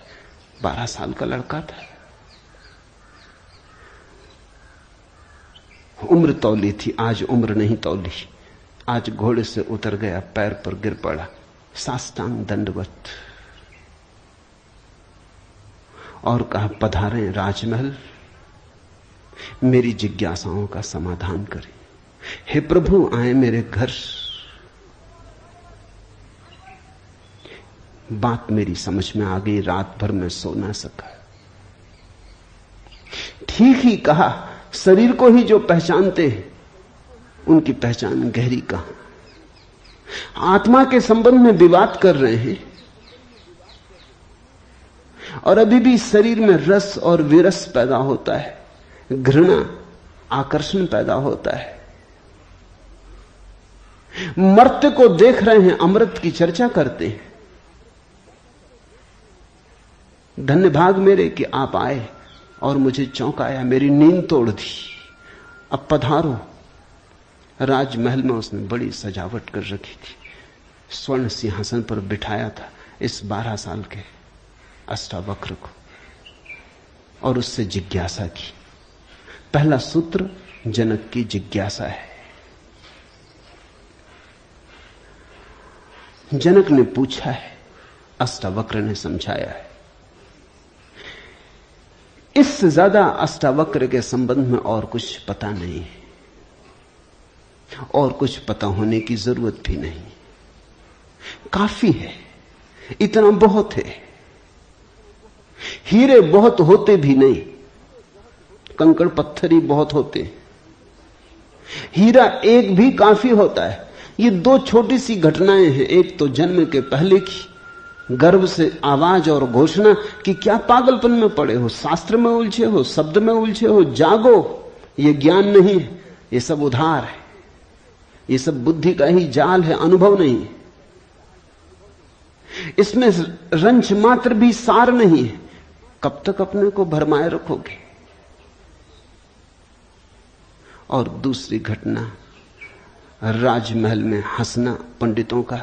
12 साल का लड़का था। उम्र तौली थी, आज उम्र नहीं तौली। आज घोड़े से उतर गया, पैर पर गिर पड़ा, साष्टांग दंडवत, और कहा, पधारें राजमहल, मेरी जिज्ञासाओं का समाधान करें। हे प्रभु, आए मेरे घर। बात मेरी समझ में आ गई। रात भर में सो ना सका। ठीक ही कहा, शरीर को ही जो पहचानते हैं उनकी पहचान गहरी कहां। आत्मा के संबंध में विवाद कर रहे हैं और अभी भी शरीर में रस और विरस पैदा होता है, घृणा, आकर्षण पैदा होता है। मर्त्य को देख रहे हैं, अमृत की चर्चा करते हैं। धन्य भाग मेरे कि आप आए और मुझे चौंकाया, मेरी नींद तोड़ दी। अब पधारो। राजमहल में उसने बड़ी सजावट कर रखी थी। स्वर्ण सिंहासन पर बिठाया था इस 12 साल के अष्टावक्र को और उससे जिज्ञासा की, पहला सूत्र जनक की जिज्ञासा है। जनक ने पूछा है, अष्टावक्र ने समझाया है। इससे ज्यादा अष्टावक्र के संबंध में और कुछ पता नहीं है, और कुछ पता होने की जरूरत भी नहीं। काफी है, इतना बहुत है। हीरे बहुत होते भी नहीं, कंकड़ पत्थर ही बहुत होते हैं। हीरा एक भी काफी होता है। ये दो छोटी सी घटनाएं हैं। एक तो जन्म के पहले की गर्भ से आवाज और घोषणा कि क्या पागलपन में पड़े हो, शास्त्र में उलझे हो, शब्द में उलझे हो, जागो। ये ज्ञान नहीं है, ये सब उधार है, ये सब बुद्धि का ही जाल है, अनुभव नहीं है। इसमें रंच मात्र भी सार नहीं है। कब तक अपने को भरमाए रखोगे? और दूसरी घटना, राजमहल में हंसना पंडितों का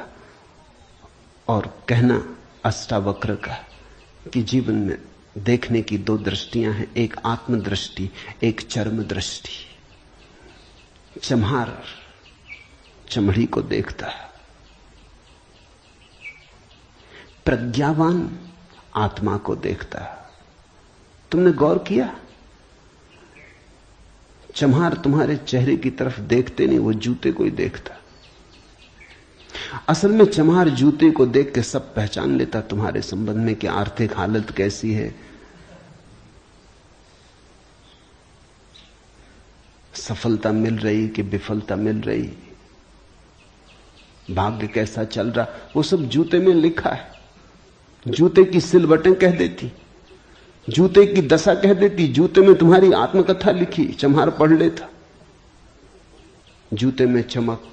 और कहना अष्टावक्र का कि जीवन में देखने की दो दृष्टियां हैं, एक आत्मदृष्टि, एक चर्म दृष्टि। चम्हार चमड़ी को देखता है, प्रज्ञावान आत्मा को देखता है। तुमने गौर किया? चम्हार तुम्हारे चेहरे की तरफ देखते नहीं, वो जूते को ही देखता। असल में चम्हार जूते को देख के सब पहचान लेता तुम्हारे संबंध में कि आर्थिक हालत कैसी है, सफलता मिल रही कि विफलता मिल रही, भाग्य कैसा चल रहा, वो सब जूते में लिखा है। जूते की सिलवटें कह देती, जूते की दशा कह देती। जूते में तुम्हारी आत्मकथा लिखी, चम्हार पढ़ लेता। जूते में चमक,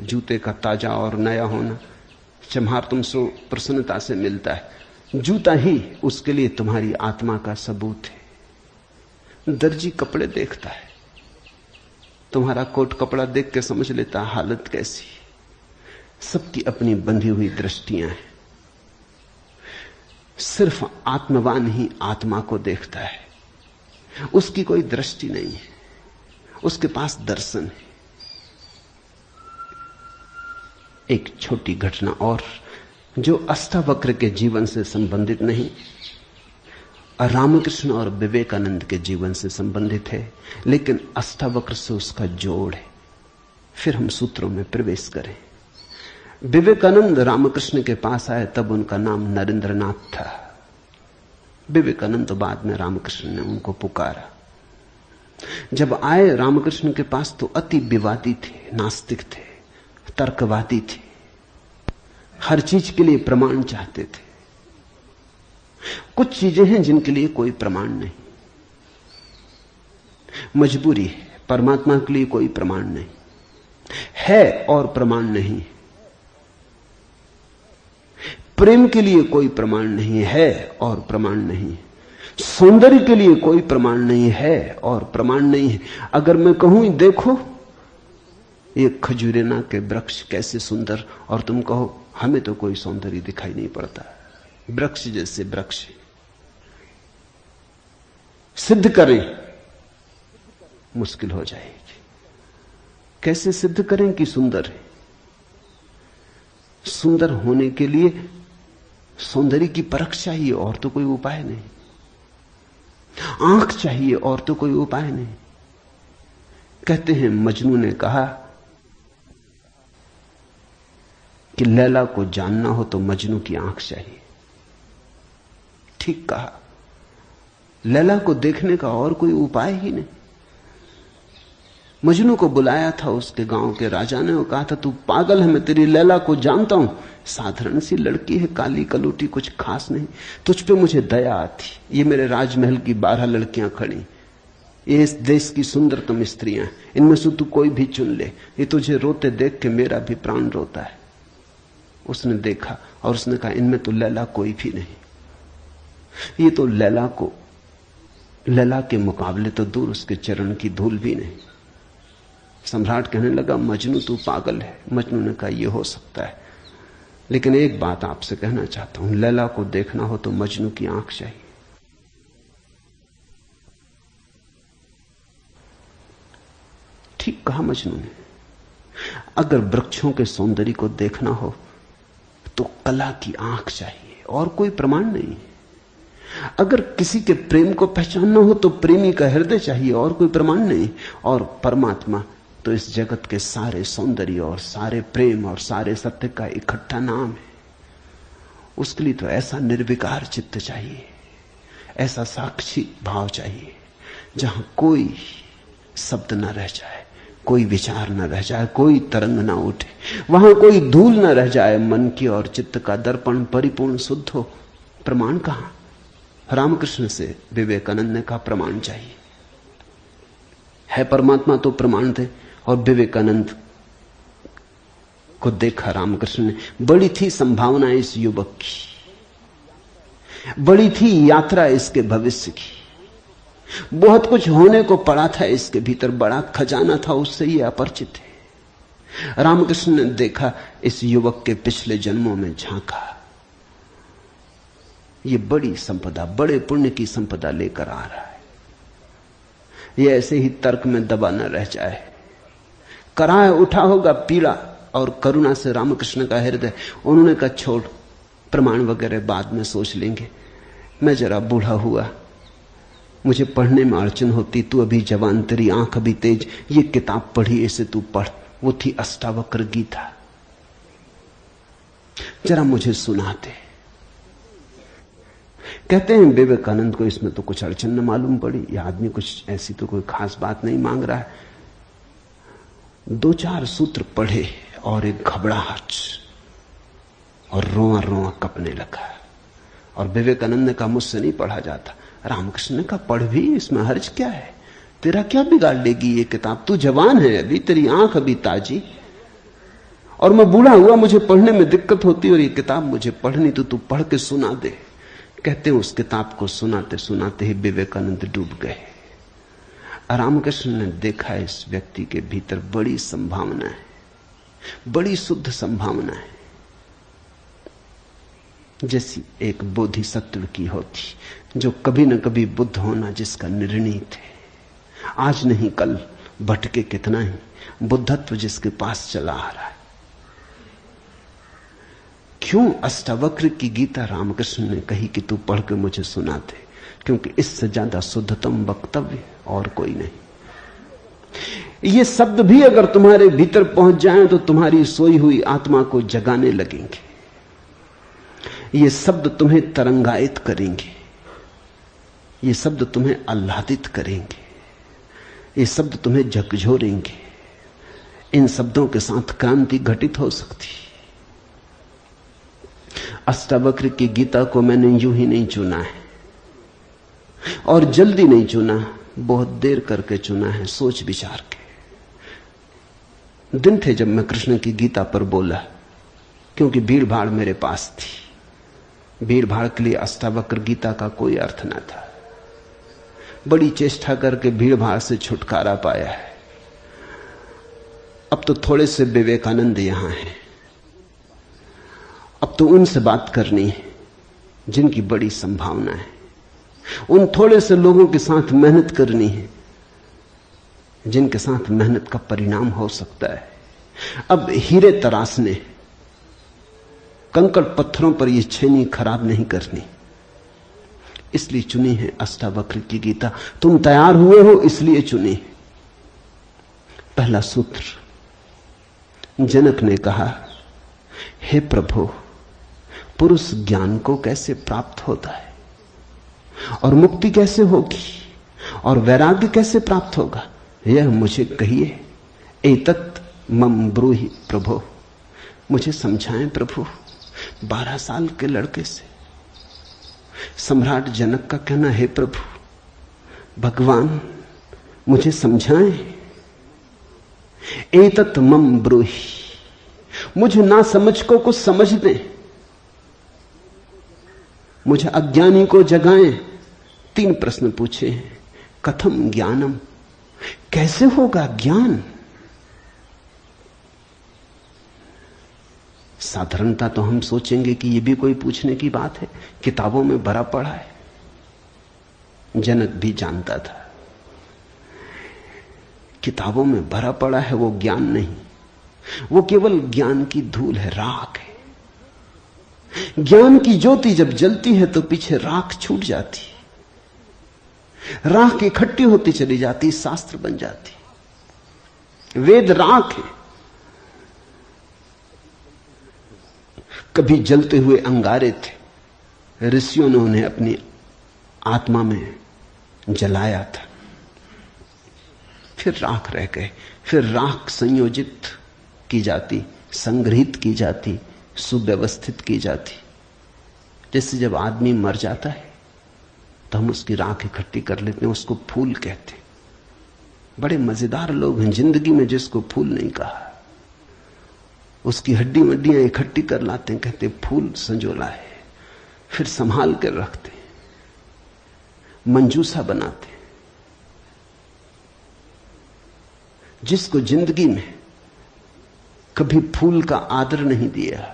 जूते का ताजा और नया होना चम्हार तुमसे प्रसन्नता से मिलता है। जूता ही उसके लिए तुम्हारी आत्मा का सबूत है। दर्जी कपड़े देखता है, तुम्हारा कोट कपड़ा देख के समझ लेता हालत कैसी। सबकी अपनी बंधी हुई दृष्टियां हैं। सिर्फ आत्मवान ही आत्मा को देखता है, उसकी कोई दृष्टि नहीं है, उसके पास दर्शन है। एक छोटी घटना और जो अष्टावक्र के जीवन से संबंधित नहीं, रामकृष्ण और विवेकानंद के जीवन से संबंधित है, लेकिन अष्टावक्र से उसका जोड़ है। फिर हम सूत्रों में प्रवेश करें। विवेकानंद रामकृष्ण के पास आए तब उनका नाम नरेंद्रनाथ था। विवेकानंद तो बाद में रामकृष्ण ने उनको पुकारा। जब आए रामकृष्ण के पास तो अति विवादी थे, नास्तिक थे, तर्कवादी थे, हर चीज के लिए प्रमाण चाहते थे। कुछ चीजें हैं जिनके लिए कोई प्रमाण नहीं, मजबूरी है। परमात्मा के लिए कोई प्रमाण नहीं है और प्रमाण नहीं। प्रेम के लिए कोई प्रमाण नहीं है और प्रमाण नहीं। सौंदर्य के लिए कोई प्रमाण नहीं है और प्रमाण नहीं है। अगर मैं कहूं देखो ये खजूरेना के वृक्ष कैसे सुंदर, और तुम कहो हमें तो कोई सौंदर्य दिखाई नहीं पड़ता, वृक्ष जैसे वृक्ष, सिद्ध करें, मुश्किल हो जाएगी। कैसे सिद्ध करें कि सुंदर है? सुंदर होने के लिए सौंदर्य की परख चाहिए और तो कोई उपाय नहीं। आंख चाहिए और तो कोई उपाय नहीं। कहते हैं मजनू ने कहा कि लैला को जानना हो तो मजनू की आंख चाहिए। ठीक कहा, लैला को देखने का और कोई उपाय ही नहीं। मजनू को बुलाया था उसके गांव के राजा ने और कहा था तू पागल है, मैं तेरी लैला को जानता हूं, साधारण सी लड़की है, काली कलूटी, कुछ खास नहीं, तुझ पे मुझे दया आती। ये मेरे राजमहल की 12 लड़कियां खड़ी, ये इस देश की सुंदरतम स्त्रियां, इनमें से तू कोई भी चुन ले, ये तुझे रोते देख के मेरा भी प्राण रोता है। उसने देखा और उसने कहा इनमें तो लैला कोई भी नहीं, ये तो लैला के मुकाबले तो दूर, उसके चरण की धूल भी नहीं। सम्राट कहने लगा मजनू तू पागल है। मजनू ने कहा यह हो सकता है, लेकिन एक बात आपसे कहना चाहता हूं, लैला को देखना हो तो मजनू की आंख चाहिए। ठीक कहा मजनू ने। अगर वृक्षों के सौंदर्य को देखना हो तो कला की आंख चाहिए और कोई प्रमाण नहीं। अगर किसी के प्रेम को पहचानना हो तो प्रेमी का हृदय चाहिए और कोई प्रमाण नहीं। और परमात्मा तो इस जगत के सारे सौंदर्य और सारे प्रेम और सारे सत्य का इकट्ठा नाम है। उसके लिए तो ऐसा निर्विकार चित्त चाहिए, ऐसा साक्षी भाव चाहिए जहां कोई शब्द न रह जाए, कोई विचार न रह जाए, कोई तरंग न उठे, वहां कोई धूल न रह जाए। मन की और चित्त का दर्पण परिपूर्ण शुद्ध हो। प्रमाण कहां? रामकृष्ण से विवेकानंद ने कहा प्रमाण चाहिए। है परमात्मा तो प्रमाण थे। और विवेकानंद को देखा रामकृष्ण ने। बड़ी थी संभावना इस युवक की, बड़ी थी यात्रा इसके भविष्य की, बहुत कुछ होने को पड़ा था इसके भीतर, बड़ा खजाना था, उससे ये अपरिचित है। रामकृष्ण ने देखा, इस युवक के पिछले जन्मों में झांका। ये बड़ी संपदा, बड़े पुण्य की संपदा लेकर आ रहा है। ये ऐसे ही तर्क में दबा न रह जाए। कराह उठा होगा पीड़ा और करुणा से रामकृष्ण का हृदय। उन्होंने कहा छोड़, प्रमाण वगैरह बाद में सोच लेंगे। मैं जरा बूढ़ा हुआ, मुझे पढ़ने में अड़चन होती, तू अभी जवान, तेरी आंख अभी तेज, ये किताब पढ़ी, इसे तू पढ़। वो थी अष्टावक्र गीता, जरा मुझे सुनाते। कहते हैं विवेकानंद को इसमें तो कुछ अड़चन न मालूम पड़ी। यह आदमी कुछ ऐसी तो कोई खास बात नहीं मांग रहा है। 2-4 सूत्र पढ़े और एक घबराहट और रोआ रोआ कपने लगा। और विवेकानंद ने कहा मुझसे नहीं पढ़ा जाता। रामकृष्ण ने कहा पढ़ भी, इसमें हर्ज क्या है, तेरा क्या बिगाड़ लेगी ये किताब, तू जवान है अभी, तेरी आंख अभी ताजी, और मैं बूढ़ा हुआ, मुझे पढ़ने में दिक्कत होती, और ये किताब मुझे पढ़नी तो तू पढ़ के सुना दे। कहते हैं उस किताब को सुनाते सुनाते ही विवेकानंद डूब गए। रामकृष्ण ने देखा इस व्यक्ति के भीतर बड़ी संभावना है, बड़ी शुद्ध संभावना है, जैसी एक बोधिसत्व की होती, जो कभी न कभी बुद्ध होना जिसका निर्णीत है। आज नहीं कल भटके कितना ही, बुद्धत्व जिसके पास चला आ रहा है। क्यों अष्टावक्र की गीता रामकृष्ण ने कही कि तू पढ़ के मुझे सुना दे? क्योंकि इससे ज्यादा शुद्धतम वक्तव्य और कोई नहीं। ये शब्द भी अगर तुम्हारे भीतर पहुंच जाएं तो तुम्हारी सोई हुई आत्मा को जगाने लगेंगे। ये शब्द तुम्हें तरंगायित करेंगे, ये शब्द तुम्हें आह्लादित करेंगे, ये शब्द तुम्हें झकझोरेंगे। इन शब्दों के साथ क्रांति घटित हो सकती। अष्टावक्र की गीता को मैंने यूं ही नहीं चुना है, और जल्दी नहीं चुना, बहुत देर करके चुना है, सोच विचार के। दिन थे जब मैं कृष्ण की गीता पर बोला, क्योंकि भीड़ भाड़ मेरे पास थी। भीड़ भाड़ के लिए अष्टावक्र गीता का कोई अर्थ न था। बड़ी चेष्टा करके भीड़ भाड़ से छुटकारा पाया है। अब तो थोड़े से विवेकानंद यहां हैं, अब तो उनसे बात करनी है जिनकी बड़ी संभावना है। उन थोड़े से लोगों के साथ मेहनत करनी है जिनके साथ मेहनत का परिणाम हो सकता है। अब हीरे तराशने, कंकड़ पत्थरों पर यह छेनी खराब नहीं करनी, इसलिए चुनी है अष्टावक्र की गीता। तुम तैयार हुए हो इसलिए चुनी। पहला सूत्र, जनक ने कहा, हे प्रभु, पुरुष ज्ञान को कैसे प्राप्त होता है, और मुक्ति कैसे होगी, और वैराग्य कैसे प्राप्त होगा, यह मुझे कहिए। एतत् मम ब्रूहि प्रभो, मुझे समझाएं प्रभु। 12 साल के लड़के से सम्राट जनक का कहना, हे प्रभु भगवान मुझे समझाएं। एतत् मम ब्रूहि, मुझे ना समझ को कुछ समझ दें, मुझे अज्ञानी को जगाएं। 3 प्रश्न पूछे हैं। कथम ज्ञानम, कैसे होगा ज्ञान? साधारणता तो हम सोचेंगे कि यह भी कोई पूछने की बात है, किताबों में भरा पड़ा है। जनक भी जानता था किताबों में भरा पड़ा है वो ज्ञान नहीं, वो केवल ज्ञान की धूल है, राख है। ज्ञान की ज्योति जब जलती है तो पीछे राख छूट जाती, राख इकट्ठी होती चली जाती, शास्त्र बन जाती। वेद राख है। कभी जलते हुए अंगारे थे, ऋषियों ने उन्हें अपनी आत्मा में जलाया था, फिर राख रह गए। फिर राख संयोजित की जाती, संग्रहित की जाती, सुव्यवस्थित की जाती। जैसे जब आदमी मर जाता है तो हम उसकी राख इकट्ठी कर लेते हैं, उसको फूल कहते हैं। बड़े मजेदार लोग हैं जिंदगी में जिसको फूल नहीं कहा। उसकी हड्डी वड्डियां इकट्ठी कर लाते हैं, कहते फूल संजोला है, फिर संभाल कर रखते हैं, मंजूसा बनाते हैं। जिसको जिंदगी में कभी फूल का आदर नहीं दिया,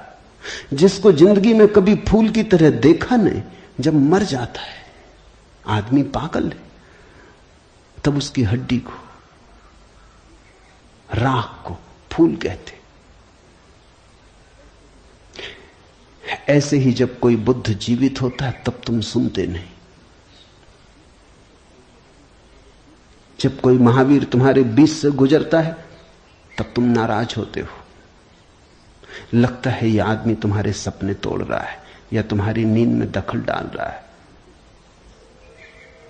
जिसको जिंदगी में कभी फूल की तरह देखा नहीं, जब मर जाता है आदमी पागल है, तब उसकी हड्डी को, राख को फूल कहते। ऐसे ही जब कोई बुद्ध जीवित होता है तब तुम सुनते नहीं। जब कोई महावीर तुम्हारे बीच से गुजरता है तब तुम नाराज होते हो। लगता है यह आदमी तुम्हारे सपने तोड़ रहा है या तुम्हारी नींद में दखल डाल रहा है।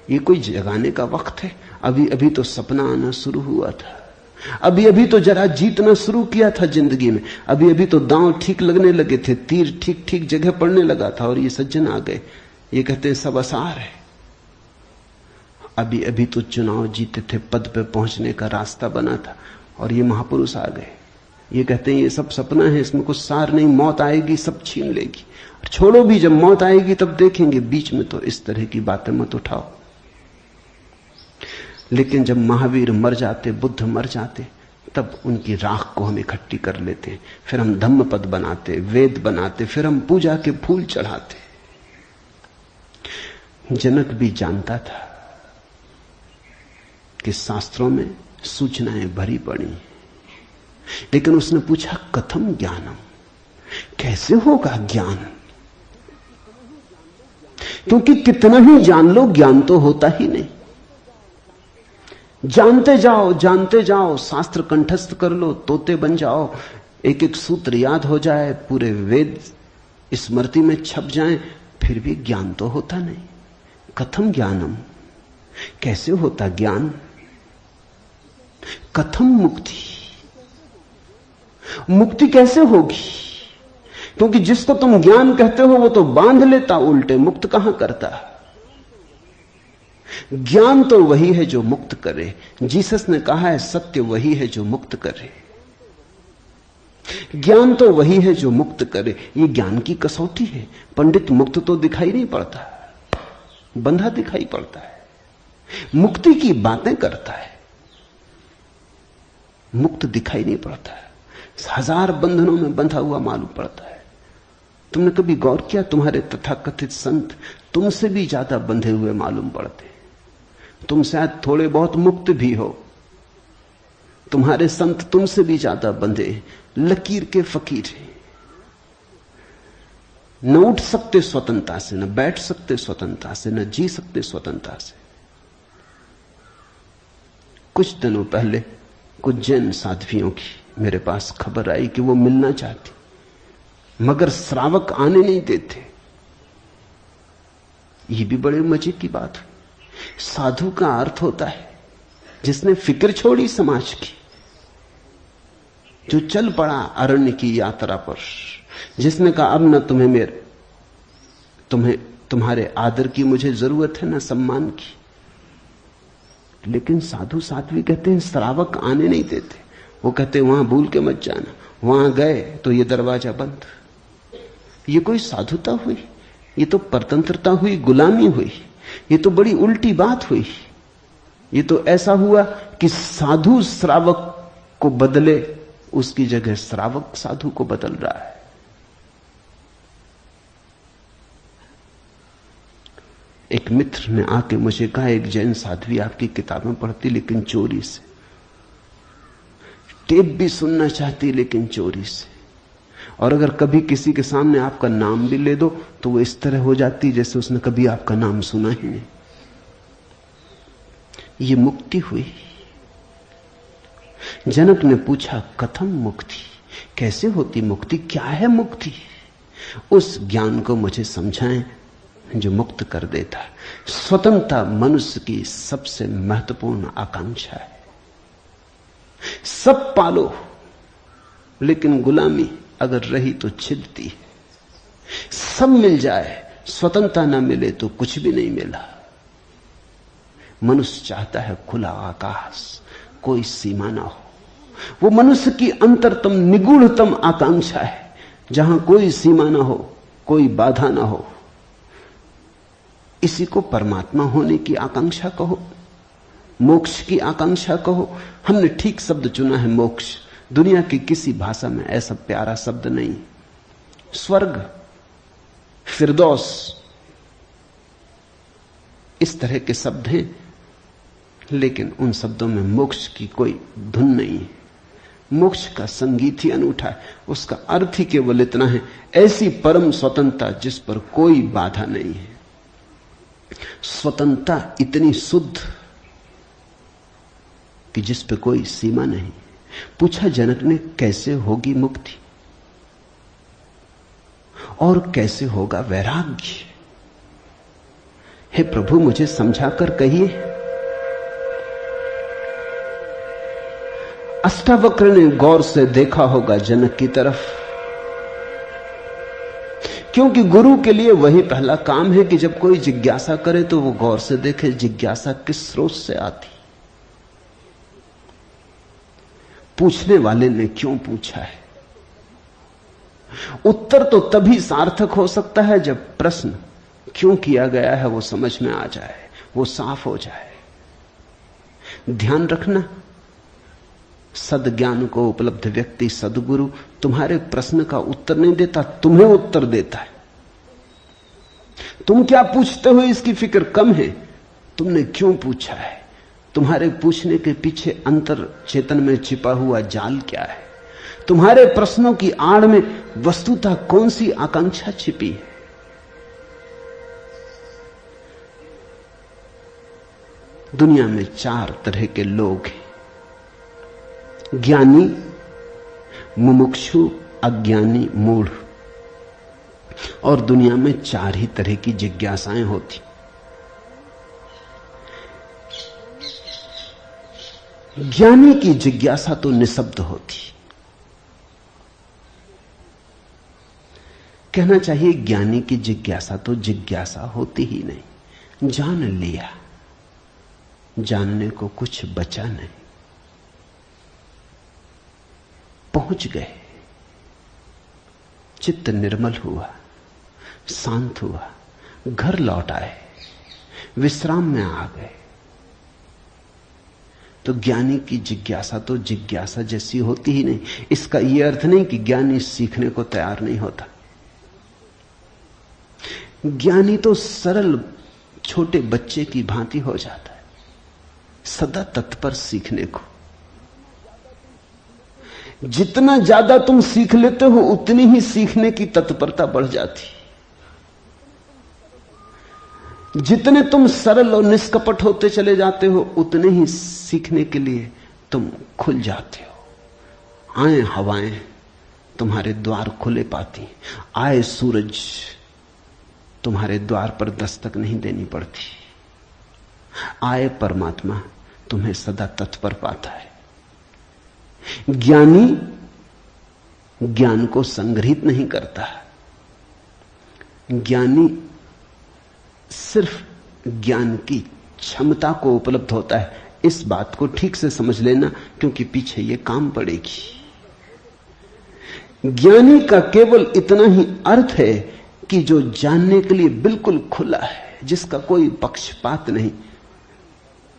ये कोई जगाने का वक्त है? अभी अभी तो सपना आना शुरू हुआ था, अभी अभी तो जरा जीतना शुरू किया था जिंदगी में, अभी अभी तो दांव ठीक लगने लगे थे, तीर ठीक ठीक जगह पड़ने लगा था, और ये सज्जन आ गए। ये कहते हैं सब आसार है। अभी अभी तो चुनाव जीते थे, पद पे पहुंचने का रास्ता बना था, और ये महापुरुष आ गए। ये कहते हैं ये सब सपना है, इसमें कुछ सार नहीं, मौत आएगी सब छीन लेगी। और छोड़ो भी, जब मौत आएगी तब देखेंगे। बीच में तो इस तरह की बातें मत उठाओ। लेकिन जब महावीर मर जाते, बुद्ध मर जाते, तब उनकी राख को हम इकट्ठी कर लेते, फिर हम धम्म पद बनाते, वेद बनाते, फिर हम पूजा के फूल चढ़ाते। जनक भी जानता था कि शास्त्रों में सूचनाएं भरी पड़ी, लेकिन उसने पूछा कथम ज्ञानम, कैसे होगा ज्ञान? क्योंकि कितना ही जान लो ज्ञान तो होता ही नहीं। जानते जाओ, शास्त्र कंठस्थ कर लो, तोते बन जाओ, एक एक सूत्र याद हो जाए, पूरे वेद स्मृति में छप जाएं, फिर भी ज्ञान तो होता नहीं। कथम ज्ञानम, कैसे होता ज्ञान? कथम मुक्ति, मुक्ति कैसे होगी? क्योंकि जिसको तुम ज्ञान कहते हो वो तो बांध लेता उल्टे, मुक्त कहां करता। ज्ञान तो वही है जो मुक्त करे। जीसस ने कहा है सत्य वही है जो मुक्त करे। ज्ञान तो वही है जो मुक्त करे। ये ज्ञान की कसौटी है। पंडित मुक्त तो दिखाई नहीं पड़ता, बंधा दिखाई पड़ता है, मुक्ति की बातें करता है, मुक्त दिखाई नहीं पड़ता है, हजार बंधनों में बंधा हुआ मालूम पड़ता है। तुमने कभी गौर किया, तुम्हारे तथाकथित संत तुमसे भी ज्यादा बंधे हुए मालूम पड़ते। तुम शायद थोड़े बहुत मुक्त भी हो, तुम्हारे संत तुमसे भी ज्यादा बंधे, लकीर के फकीर हैं। न उठ सकते स्वतंत्रता से, न बैठ सकते स्वतंत्रता से, न जी सकते स्वतंत्रता से। कुछ दिनों पहले कुछ जैन साध्वियों की मेरे पास खबर आई कि वो मिलना चाहती, मगर श्रावक आने नहीं देते। ये भी बड़े मजे की बात हुई। साधु का अर्थ होता है जिसने फिक्र छोड़ी समाज की, जो चल पड़ा अरण्य की यात्रा पर, जिसने कहा अब न तुम्हारे आदर की मुझे जरूरत है, न सम्मान की। लेकिन साधु साध्वी कहते हैं श्रावक आने नहीं देते। वो कहते हैं वहां भूल के मत जाना, वहां गए तो ये दरवाजा बंद। ये कोई साधुता हुई? ये तो परतंत्रता हुई, गुलामी हुई। ये तो बड़ी उल्टी बात हुई। ये तो ऐसा हुआ कि साधु श्रावक को बदले, उसकी जगह श्रावक साधु को बदल रहा है। एक मित्र ने आके मुझे कहा, एक जैन साध्वी आपकी किताबें पढ़ती लेकिन चोरी से। टेप भी सुनना चाहती लेकिन चोरी से। और अगर कभी किसी के सामने आपका नाम भी ले दो तो वो इस तरह हो जाती जैसे उसने कभी आपका नाम सुना ही नहीं। ये मुक्ति हुई। जनक ने पूछा कथम मुक्ति, कैसे होती मुक्ति, क्या है मुक्ति? उस ज्ञान को मुझे समझाएं जो मुक्त कर देता है। स्वतंत्रता मनुष्य की सबसे महत्वपूर्ण आकांक्षा है। सब पालो लेकिन गुलामी अगर रही तो छिदती है। सब मिल जाए, स्वतंत्रता ना मिले तो कुछ भी नहीं मिला। मनुष्य चाहता है खुला आकाश, कोई सीमा ना हो। वो मनुष्य की अंतरतम निगूढ़तम आकांक्षा है, जहां कोई सीमा ना हो, कोई बाधा ना हो। इसी को परमात्मा होने की आकांक्षा कहो, मोक्ष की आकांक्षा कहो। हमने ठीक शब्द चुना है, मोक्ष। दुनिया की किसी भाषा में ऐसा प्यारा शब्द नहीं। स्वर्ग, फिरदौस, इस तरह के शब्द हैं, लेकिन उन शब्दों में मोक्ष की कोई धुन नहीं है। मोक्ष का संगीत ही अनूठा है। उसका अर्थ ही केवल इतना है, ऐसी परम स्वतंत्रता जिस पर कोई बाधा नहीं है। स्वतंत्रता इतनी शुद्ध कि जिस पे कोई सीमा नहीं। पूछा जनक ने कैसे होगी मुक्ति और कैसे होगा वैराग्य? हे प्रभु मुझे समझाकर कहिए। अष्टावक्र ने गौर से देखा होगा जनक की तरफ, क्योंकि गुरु के लिए वही पहला काम है कि जब कोई जिज्ञासा करे तो वो गौर से देखे जिज्ञासा किस स्रोत से आती, पूछने वाले ने क्यों पूछा है। उत्तर तो तभी सार्थक हो सकता है जब प्रश्न क्यों किया गया है वो समझ में आ जाए, वो साफ हो जाए। ध्यान रखना, सद्ज्ञान को उपलब्ध व्यक्ति, सद्गुरु तुम्हारे प्रश्न का उत्तर नहीं देता, तुम्हें उत्तर देता है। तुम क्या पूछते हो इसकी फिक्र कम है, तुमने क्यों पूछा है, तुम्हारे पूछने के पीछे अंतर चेतन में छिपा हुआ जाल क्या है, तुम्हारे प्रश्नों की आड़ में वस्तुतः कौन सी आकांक्षा छिपी है। दुनिया में 4 तरह के लोग हैं, ज्ञानी, मुमुक्षु, अज्ञानी, मूढ़। और दुनिया में 4 ही तरह की जिज्ञासाएं होती। ज्ञानी की जिज्ञासा तो निशब्द होती, कहना चाहिए ज्ञानी की जिज्ञासा तो जिज्ञासा होती ही नहीं। जान लिया, जानने को कुछ बचा नहीं, पहुंच गए, चित्त निर्मल हुआ, शांत हुआ, घर लौट आए, विश्राम में आ गए। तो ज्ञानी की जिज्ञासा तो जिज्ञासा जैसी होती ही नहीं। इसका यह अर्थ नहीं कि ज्ञानी सीखने को तैयार नहीं होता। ज्ञानी तो सरल छोटे बच्चे की भांति हो जाता है, सदा तत्पर सीखने को। जितना ज्यादा तुम सीख लेते हो उतनी ही सीखने की तत्परता बढ़ जाती। जितने तुम सरल और निष्कपट होते चले जाते हो उतने ही सीखने के लिए तुम खुल जाते हो। आए हवाएं तुम्हारे द्वार खुले पाती, आए सूरज तुम्हारे द्वार पर दस्तक नहीं देनी पड़ती, आए परमात्मा तुम्हें सदा तत्पर पाता है। ज्ञानी ज्ञान को संग्रहित नहीं करता, ज्ञानी सिर्फ ज्ञान की क्षमता को उपलब्ध होता है। इस बात को ठीक से समझ लेना, क्योंकि पीछे ये काम पड़ेगी। ज्ञानी का केवल इतना ही अर्थ है कि जो जानने के लिए बिल्कुल खुला है, जिसका कोई पक्षपात नहीं,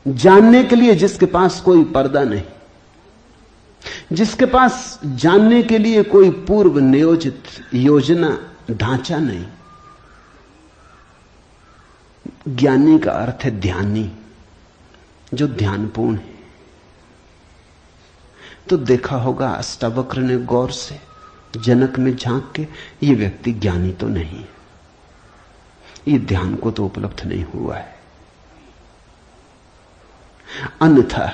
जानने के लिए जिसके पास कोई पर्दा नहीं, जिसके पास जानने के लिए कोई पूर्व नियोजित योजना ढांचा नहीं। ज्ञानी का अर्थ है ध्यानी, जो ध्यानपूर्ण है। तो देखा होगा अष्टावक्र ने गौर से जनक में झांक के, ये व्यक्ति ज्ञानी तो नहीं है, ये ध्यान को तो उपलब्ध नहीं हुआ है, अन्यथा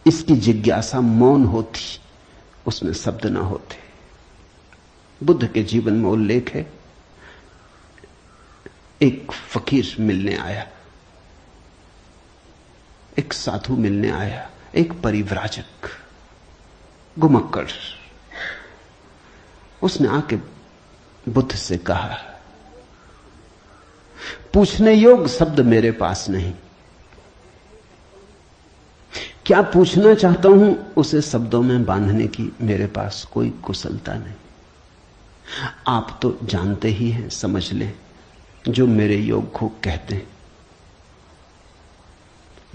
इसकी जिज्ञासा मौन होती, उसमें शब्द ना होते। बुद्ध के जीवन में उल्लेख है, एक फकीर मिलने आया, एक साधु मिलने आया, एक परिव्राजक घुमक्कड़। उसने आके बुद्ध से कहा, पूछने योग्य शब्द मेरे पास नहीं, क्या पूछना चाहता हूं उसे शब्दों में बांधने की मेरे पास कोई कुशलता नहीं। आप तो जानते ही हैं, समझ लें, जो मेरे योग को कहते हैं,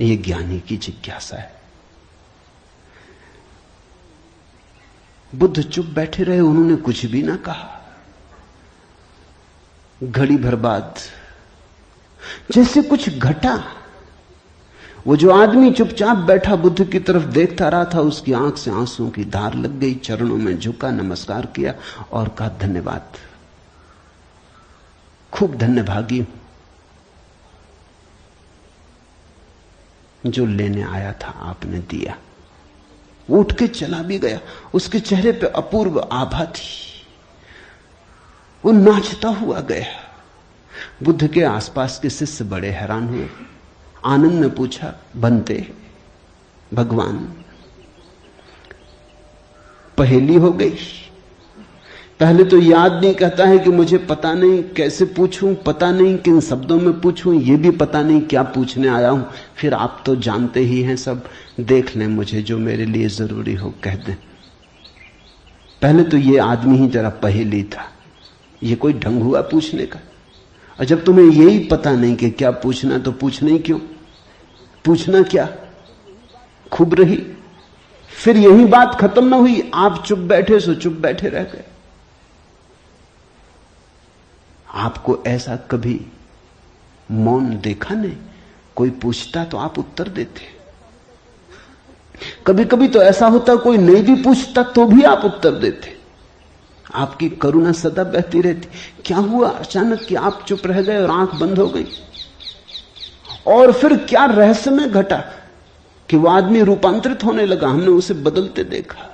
ये ज्ञानी की जिज्ञासा है। बुद्ध चुप बैठे रहे, उन्होंने कुछ भी ना कहा। घड़ी भर बाद जैसे कुछ घटा, वो जो आदमी चुपचाप बैठा बुद्ध की तरफ देखता रहा था, उसकी आंख से आंसुओं की धार लग गई, चरणों में झुका, नमस्कार किया और कहा, धन्यवाद, खूब धन्यभागी हूं, जो लेने आया था आपने दिया। वो उठ के चला भी गया, उसके चेहरे पे अपूर्व आभा थी, वो नाचता हुआ गया। बुद्ध के आसपास के शिष्य बड़े हैरान हुए। आनंद ने पूछा, बनते भगवान, पहेली हो गई। पहले तो याद नहीं, कहता है कि मुझे पता नहीं कैसे पूछूं, पता नहीं किन शब्दों में पूछूं, ये भी पता नहीं क्या पूछने आया हूं। फिर आप तो जानते ही हैं सब, देख लें, मुझे जो मेरे लिए जरूरी हो कह दें। पहले तो ये आदमी ही जरा पहेली था, ये कोई ढंग हुआ पूछने का। और जब तुम्हें यही पता नहीं कि क्या पूछना, तो पूछना ही क्यों? पूछना क्या? खूब रही। फिर यही बात खत्म ना हुई, आप चुप बैठे सो चुप बैठे रह गए। आपको ऐसा कभी मौन देखा नहीं? कोई पूछता तो आप उत्तर देते। कभी कभी तो ऐसा होता, कोई नहीं भी पूछता तो भी आप उत्तर देते। आपकी करुणा सदा बहती रहती। क्या हुआ अचानक कि आप चुप रह गए और आंख बंद हो गई? और फिर क्या रहस्यमय घटा कि वो आदमी रूपांतरित होने लगा। हमने उसे बदलते देखा,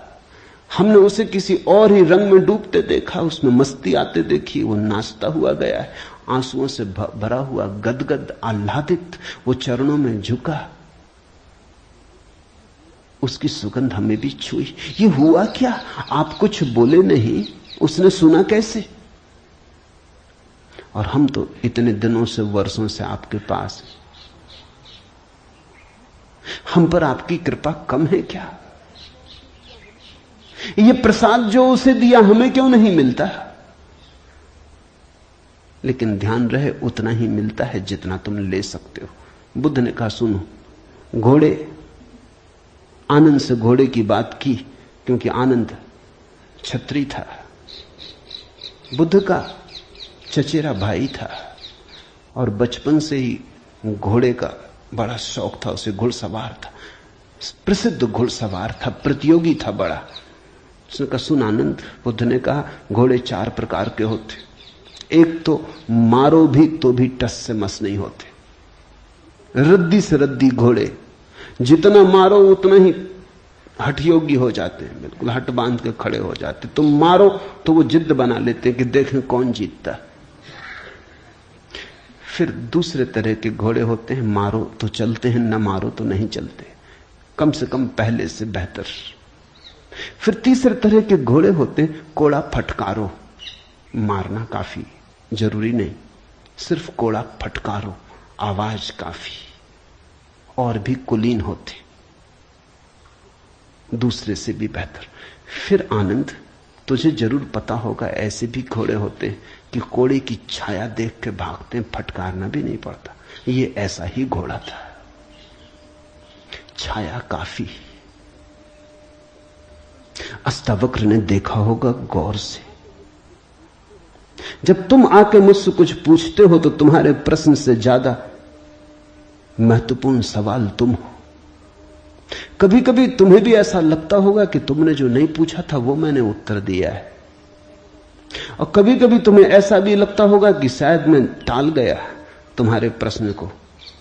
हमने उसे किसी और ही रंग में डूबते देखा, उसमें मस्ती आते देखी। वो नाचता हुआ गया है, आंसुओं से भरा हुआ, गदगद आह्लादित, वो चरणों में झुका, उसकी सुगंध हमें भी छुई। ये हुआ क्या? आप कुछ बोले नहीं, उसने सुना कैसे? और हम तो इतने दिनों से, वर्षों से आपके पास, हम पर आपकी कृपा कम है क्या? ये प्रसाद जो उसे दिया हमें क्यों नहीं मिलता? लेकिन ध्यान रहे, उतना ही मिलता है जितना तुम ले सकते हो। बुद्ध ने कहा, सुनो, घोड़े, आनंद से घोड़े की बात की क्योंकि आनंद छत्री था, बुद्ध का चचेरा भाई था और बचपन से ही घोड़े का बड़ा शौक था। उसे घुड़सवार था, प्रसिद्ध घुड़सवार था, प्रतियोगी था बड़ा। उसने कहा, सुन आनंद, बुद्ध ने कहा, घोड़े 4 प्रकार के होते। एक तो मारो भी तो भी टस से मस नहीं होते। रद्दी से रद्दी घोड़े, जितना मारो उतना ही हठयोगी हो जाते हैं, बिल्कुल हट बांध के खड़े हो जाते। तुम मारो तो वो जिद बना लेते कि देखें कौन जीतता। फिर दूसरे तरह के घोड़े होते हैं, मारो तो चलते हैं, न मारो तो नहीं चलते, कम से कम पहले से बेहतर। फिर तीसरे तरह के घोड़े होते हैं, कोड़ा फटकारो, मारना काफी जरूरी नहीं, सिर्फ कोड़ा फटकारो, आवाज काफी। और भी कुलीन होते, दूसरे से भी बेहतर। फिर आनंद, तुझे जरूर पता होगा, ऐसे भी घोड़े होते हैं कि कोड़े की छाया देख के भागते हैं, फटकारना भी नहीं पड़ता। ये ऐसा ही घोड़ा था, छाया काफी। अष्टावक्र ने देखा होगा गौर से, जब तुम आके मुझसे कुछ पूछते हो तो तुम्हारे प्रश्न से ज्यादा महत्वपूर्ण सवाल तुम हो। कभी कभी तुम्हें भी ऐसा लगता होगा कि तुमने जो नहीं पूछा था वो मैंने उत्तर दिया है, और कभी कभी तुम्हें ऐसा भी लगता होगा कि शायद मैं टाल गया तुम्हारे प्रश्न को,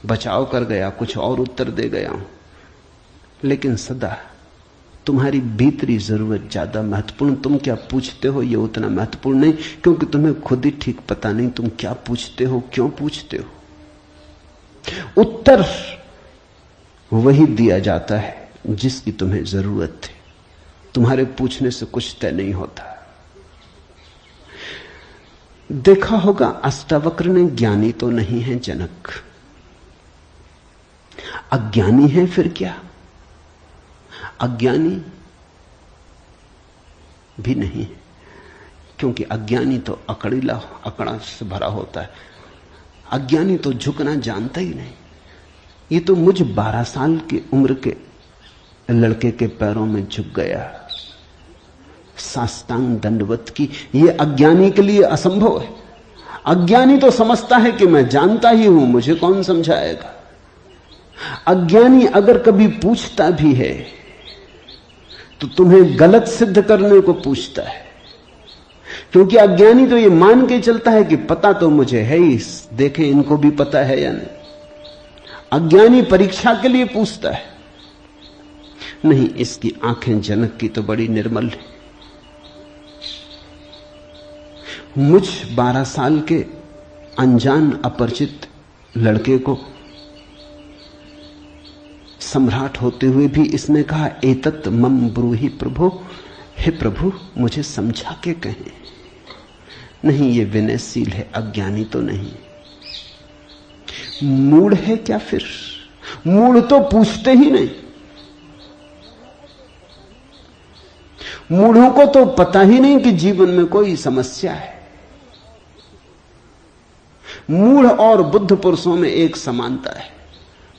बचाव कर गया, कुछ और उत्तर दे गया हूं। लेकिन सदा तुम्हारी भीतरी जरूरत ज्यादा महत्वपूर्ण। तुम क्या पूछते हो ये उतना महत्वपूर्ण नहीं, क्योंकि तुम्हें खुद ही ठीक पता नहीं तुम क्या पूछते हो, क्यों पूछते हो। उत्तर वही दिया जाता है जिसकी तुम्हें जरूरत है। तुम्हारे पूछने से कुछ तय नहीं होता। देखा होगा अष्टावक्र ने ज्ञानी तो नहीं है जनक, अज्ञानी है फिर क्या? अज्ञानी भी नहीं है, क्योंकि अज्ञानी तो अकड़ा से भरा होता है। अज्ञानी तो झुकना जानता ही नहीं। ये तो मुझ 12 साल की उम्र के लड़के के पैरों में झुक गया, साष्टांग दंडवत की। ये अज्ञानी के लिए असंभव है। अज्ञानी तो समझता है कि मैं जानता ही हूं, मुझे कौन समझाएगा। अज्ञानी अगर कभी पूछता भी है तो तुम्हें गलत सिद्ध करने को पूछता है, क्योंकि अज्ञानी तो ये मान के चलता है कि पता तो मुझे है ही, देखें इनको भी पता है या नहीं। अज्ञानी परीक्षा के लिए पूछता है। नहीं, इसकी आंखें जनक की तो बड़ी निर्मल है। मुझ 12 साल के अनजान अपरिचित लड़के को सम्राट होते हुए भी इसने कहा, एतत् मम ब्रूहि प्रभु, हे प्रभु मुझे समझा के कहें। नहीं, ये विनयशील है, अज्ञानी तो नहीं। मूढ़ है क्या फिर? मूढ़ तो पूछते ही नहीं। मूढ़ों को तो पता ही नहीं कि जीवन में कोई समस्या है। मूढ़ और बुद्ध पुरुषों में एक समानता है।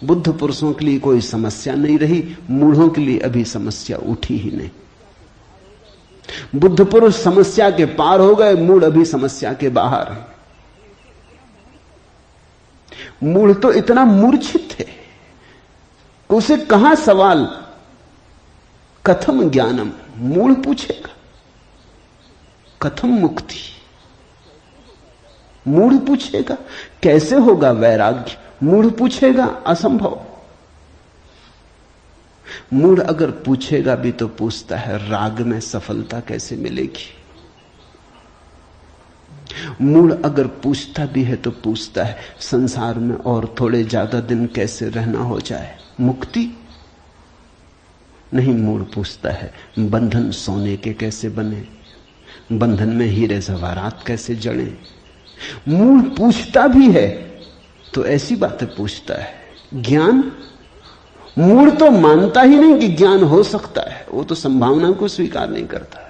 बुद्ध पुरुषों के लिए कोई समस्या नहीं रही, मूढ़ों के लिए अभी समस्या उठी ही नहीं। बुद्ध पुरुष समस्या के पार हो गए, मूढ़ अभी समस्या के बाहर है। मूढ़ तो इतना मूर्छित है कि उसे कहां सवाल कथम ज्ञानम, मूढ़ पूछेगा कथम मुक्ति, मूढ़ पूछेगा कैसे होगा वैराग्य, मूढ़ पूछेगा असंभव। मूढ़ अगर पूछेगा भी तो पूछता है राग में सफलता कैसे मिलेगी। मूढ़ अगर पूछता भी है तो पूछता है संसार में और थोड़े ज्यादा दिन कैसे रहना हो जाए, मुक्ति नहीं। मूढ़ पूछता है बंधन सोने के कैसे बने, बंधन में हीरे जवाहरात कैसे जड़े। मूढ़ पूछता भी है तो ऐसी बातें पूछता है। ज्ञान, मूढ़ तो मानता ही नहीं कि ज्ञान हो सकता है, वो तो संभावना को स्वीकार नहीं करता।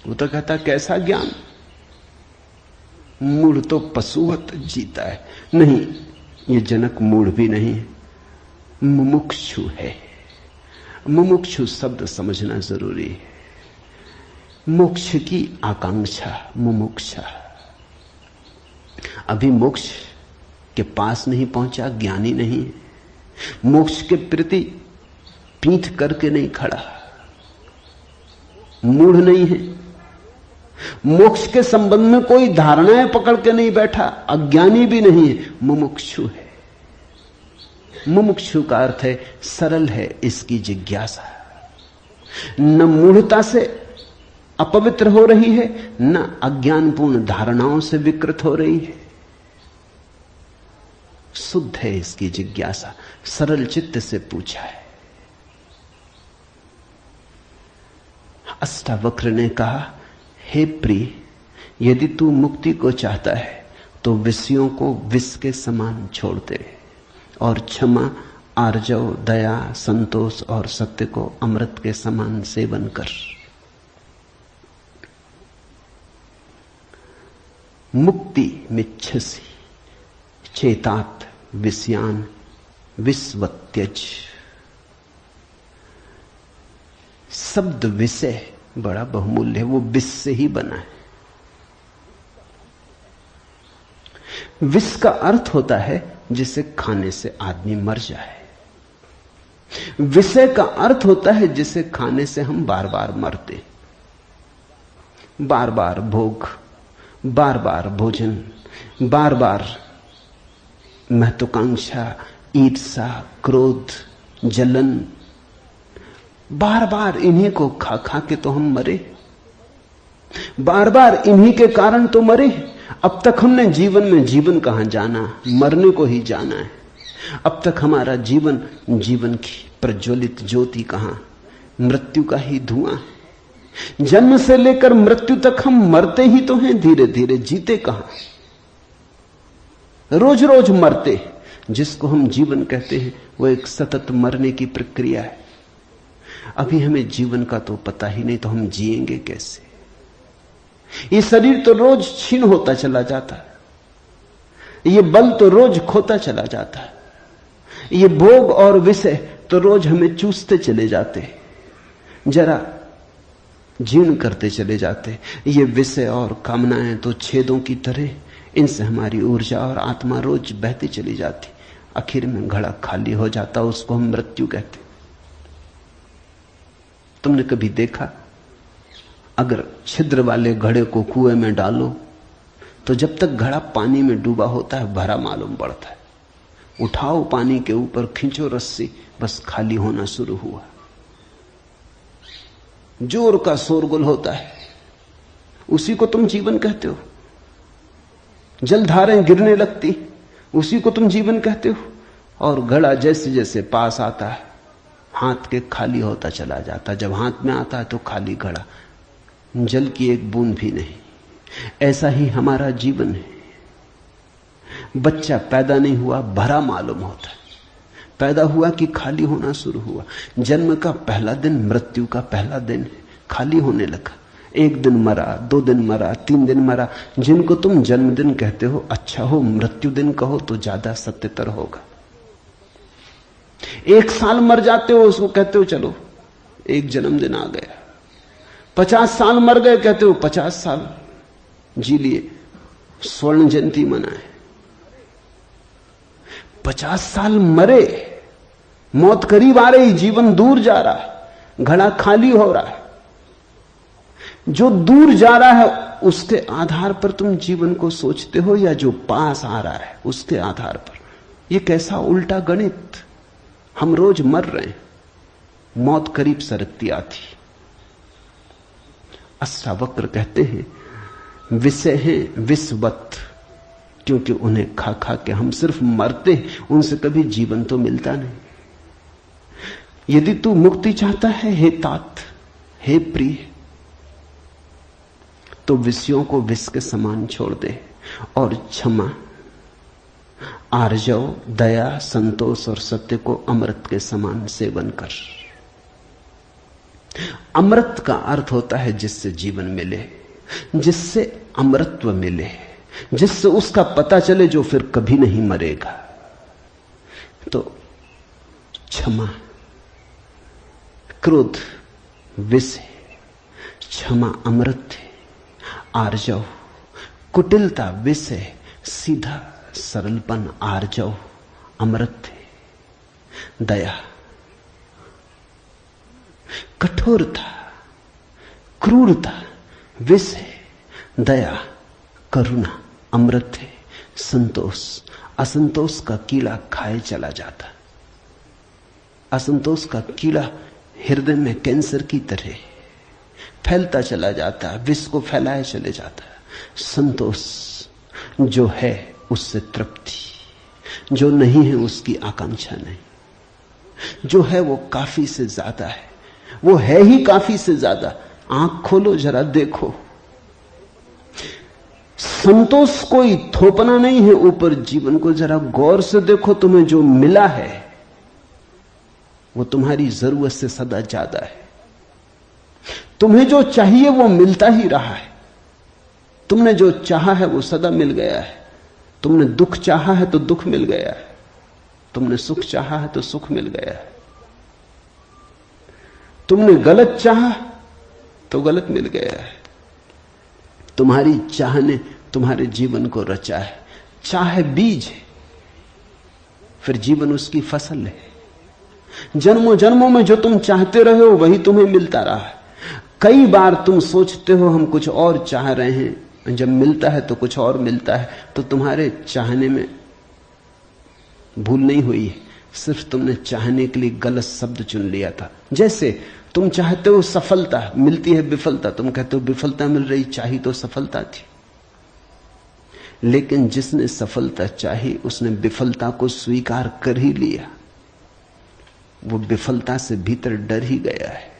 वो तो कहता कैसा ज्ञान। मूढ़ तो पशुवत जीता है। नहीं, ये जनक मूढ़ भी नहीं है, मुमुक्षु है। मुमुक्षु शब्द समझना जरूरी है। मोक्ष की आकांक्षा, मुमुक्षा। अभी मोक्ष के पास नहीं पहुंचा, ज्ञानी नहीं है। मोक्ष के प्रति पीठ करके नहीं खड़ा, मूढ़ नहीं है। मोक्ष के संबंध में कोई धारणाएं पकड़ के नहीं बैठा, अज्ञानी भी नहीं है, मुमुक्षु है। मुमुक्षु का अर्थ है सरल है इसकी जिज्ञासा, न मूढ़ता से अपवित्र हो रही है, न अज्ञानपूर्ण धारणाओं से विकृत हो रही है। शुद्ध है इसकी जिज्ञासा, सरल चित्त से पूछा है। अष्टावक्र ने कहा, हे प्रिय, यदि तू मुक्ति को चाहता है तो विषयों को विष के समान छोड़ दे और क्षमा, आर्जव, दया, संतोष और सत्य को अमृत के समान सेवन कर। मुक्ति मिच्छसि चेतात विषयान विस्वत्यज। शब्द विषय बड़ा बहुमूल्य है, वो विष से ही बना है। विष का अर्थ होता है जिसे खाने से आदमी मर जाए। विषय का अर्थ होता है जिसे खाने से हम बार बार मरते, बार बार भोग, बार बार भोजन, बार बार महत्वाकांक्षा, ईर्ष्या, क्रोध, जलन, बार बार इन्हीं को खा खा के तो हम मरे, बार बार इन्हीं के कारण तो मरे। अब तक हमने जीवन में जीवन कहां जाना, मरने को ही जाना है। अब तक हमारा जीवन, जीवन की प्रज्वलित ज्योति कहां, मृत्यु का ही धुआं है। जन्म से लेकर मृत्यु तक हम मरते ही तो हैं, धीरे धीरे, जीते कहां, रोज रोज मरते। जिसको हम जीवन कहते हैं वो एक सतत मरने की प्रक्रिया है। अभी हमें जीवन का तो पता ही नहीं, तो हम जिएंगे कैसे? ये शरीर तो रोज क्षीण होता चला जाता है, ये बल तो रोज खोता चला जाता है, ये भोग और विषय तो रोज हमें चूसते चले जाते, जरा जीर्ण करते चले जाते। ये विषय और कामनाएं तो छेदों की तरह, इनसे हमारी ऊर्जा और आत्मा रोज बहती चली जाती, आखिर में घड़ा खाली हो जाता, उसको हम मृत्यु कहते। तुमने कभी देखा, अगर छिद्र वाले घड़े को कुएं में डालो तो जब तक घड़ा पानी में डूबा होता है भरा मालूम पड़ता है। उठाओ पानी के ऊपर, खींचो रस्सी, बस खाली होना शुरू हुआ। जोर का शोरगुल होता है, उसी को तुम जीवन कहते हो। जलधारें गिरने लगती, उसी को तुम जीवन कहते हो। और घड़ा जैसे जैसे पास आता है, हाथ के खाली होता चला जाता। जब हाथ में आता है तो खाली घड़ा, जल की एक बूंद भी नहीं। ऐसा ही हमारा जीवन है। बच्चा पैदा नहीं हुआ, भरा मालूम होता है। पैदा हुआ कि खाली होना शुरू हुआ। जन्म का पहला दिन मृत्यु का पहला दिन है, खाली होने लगा। एक दिन मरा, 2 दिन मरा, 3 दिन मरा। जिनको तुम जन्मदिन कहते हो, अच्छा हो मृत्यु दिन कहो तो ज्यादा सत्यतर होगा। 1 साल मर जाते हो, उसको कहते हो चलो एक जन्मदिन आ गया। 50 साल मर गए, कहते हो 50 साल जी लिए, स्वर्ण जयंती मनाए। 50 साल मरे, मौत करीब आ रही, जीवन दूर जा रहा है, घड़ा खाली हो रहा है। जो दूर जा रहा है उसके आधार पर तुम जीवन को सोचते हो, या जो पास आ रहा है उसके आधार पर? यह कैसा उल्टा गणित! हम रोज मर रहे हैं, मौत करीब सरकती आती। अष्टावक्र कहते हैं विषय हैं विषवत, क्योंकि उन्हें खा खा के हम सिर्फ मरते, उनसे कभी जीवन तो मिलता नहीं। यदि तू मुक्ति चाहता है हे तात, हे प्रिय, तो विषयों को विष के समान छोड़ दे और क्षमा, आर्जव, दया, संतोष और सत्य को अमृत के समान सेवन कर। अमृत का अर्थ होता है जिससे जीवन मिले, जिससे अमृतत्व मिले, जिससे उसका पता चले जो फिर कभी नहीं मरेगा। तो क्षमा, क्रोध विष है, क्षमा अमृत है, आर्जव, कुटिलता विष है, सीधा सरलपन आर्जव अमृत है, दया, कठोरता, क्रूरता विष है, दया, करुणा अमृत है, संतोष, असंतोष का कीड़ा खाए चला जाता। असंतोष का कीड़ा हृदय में कैंसर की तरह फैलता चला जाता है, विष को फैलाए चले जाता है। संतोष जो है उससे तृप्ति, जो नहीं है उसकी आकांक्षा नहीं, जो है वो काफी से ज्यादा है, वो है ही काफी से ज्यादा। आंख खोलो जरा देखो, संतोष कोई थोपना नहीं है ऊपर, जीवन को जरा गौर से देखो। तुम्हें जो मिला है वो तुम्हारी जरूरत से सदा ज्यादा है। तुम्हें जो चाहिए वो मिलता ही रहा है। तुमने जो चाहा है वो सदा मिल गया है। तुमने दुख चाहा है तो दुख मिल गया है, तुमने सुख चाहा है तो सुख मिल गया है, तुमने गलत चाहा तो गलत मिल गया है। तुम्हारी चाह ने तुम्हारे जीवन को रचा है। चाह बीज है, फिर जीवन उसकी फसल है। जन्मों जन्मों में जो तुम चाहते रहे हो वही तुम्हें मिलता रहा है। कई बार तुम सोचते हो हम कुछ और चाह रहे हैं, जब मिलता है तो कुछ और मिलता है। तो तुम्हारे चाहने में भूल नहीं हुई है, सिर्फ तुमने चाहने के लिए गलत शब्द चुन लिया था। जैसे तुम चाहते हो सफलता, मिलती है विफलता, तुम कहते हो विफलता मिल रही, चाही तो सफलता थी। लेकिन जिसने सफलता चाही उसने विफलता को स्वीकार कर ही लिया। वो विफलता से भीतर डर ही गया है।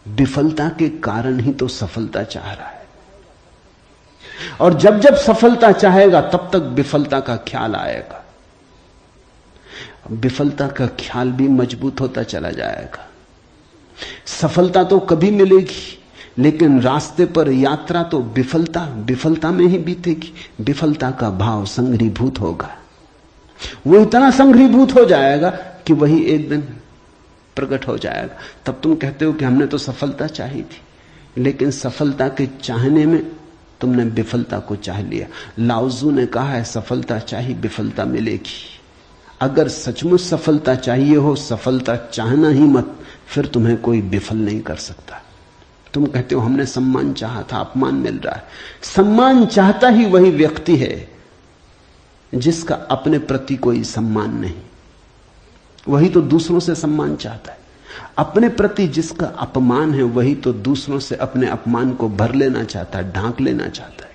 विफलता के कारण ही तो सफलता चाह रहा है। और जब जब सफलता चाहेगा तब तक विफलता का ख्याल आएगा। विफलता का ख्याल भी मजबूत होता चला जाएगा। सफलता तो कभी मिलेगी, लेकिन रास्ते पर यात्रा तो विफलता में ही बीतेगी। विफलता का भाव संघरीभूत होगा। वो इतना संघरीभूत हो जाएगा कि वही एक दिन प्रकट हो जाएगा। तब तुम कहते हो कि हमने तो सफलता चाही थी, लेकिन सफलता के चाहने में तुमने विफलता को चाह लिया। लाओजू ने कहा है सफलता चाहिए विफलता मिलेगी। अगर सचमुच सफलता चाहिए हो, सफलता चाहना ही मत, फिर तुम्हें कोई विफल नहीं कर सकता। तुम कहते हो हमने सम्मान चाहा था, अपमान मिल रहा है। सम्मान चाहता ही वही व्यक्ति है जिसका अपने प्रति कोई सम्मान नहीं। वही तो दूसरों से सम्मान चाहता है। अपने प्रति जिसका अपमान है वही तो दूसरों से अपने अपमान को भर लेना चाहता है, ढांक लेना चाहता है।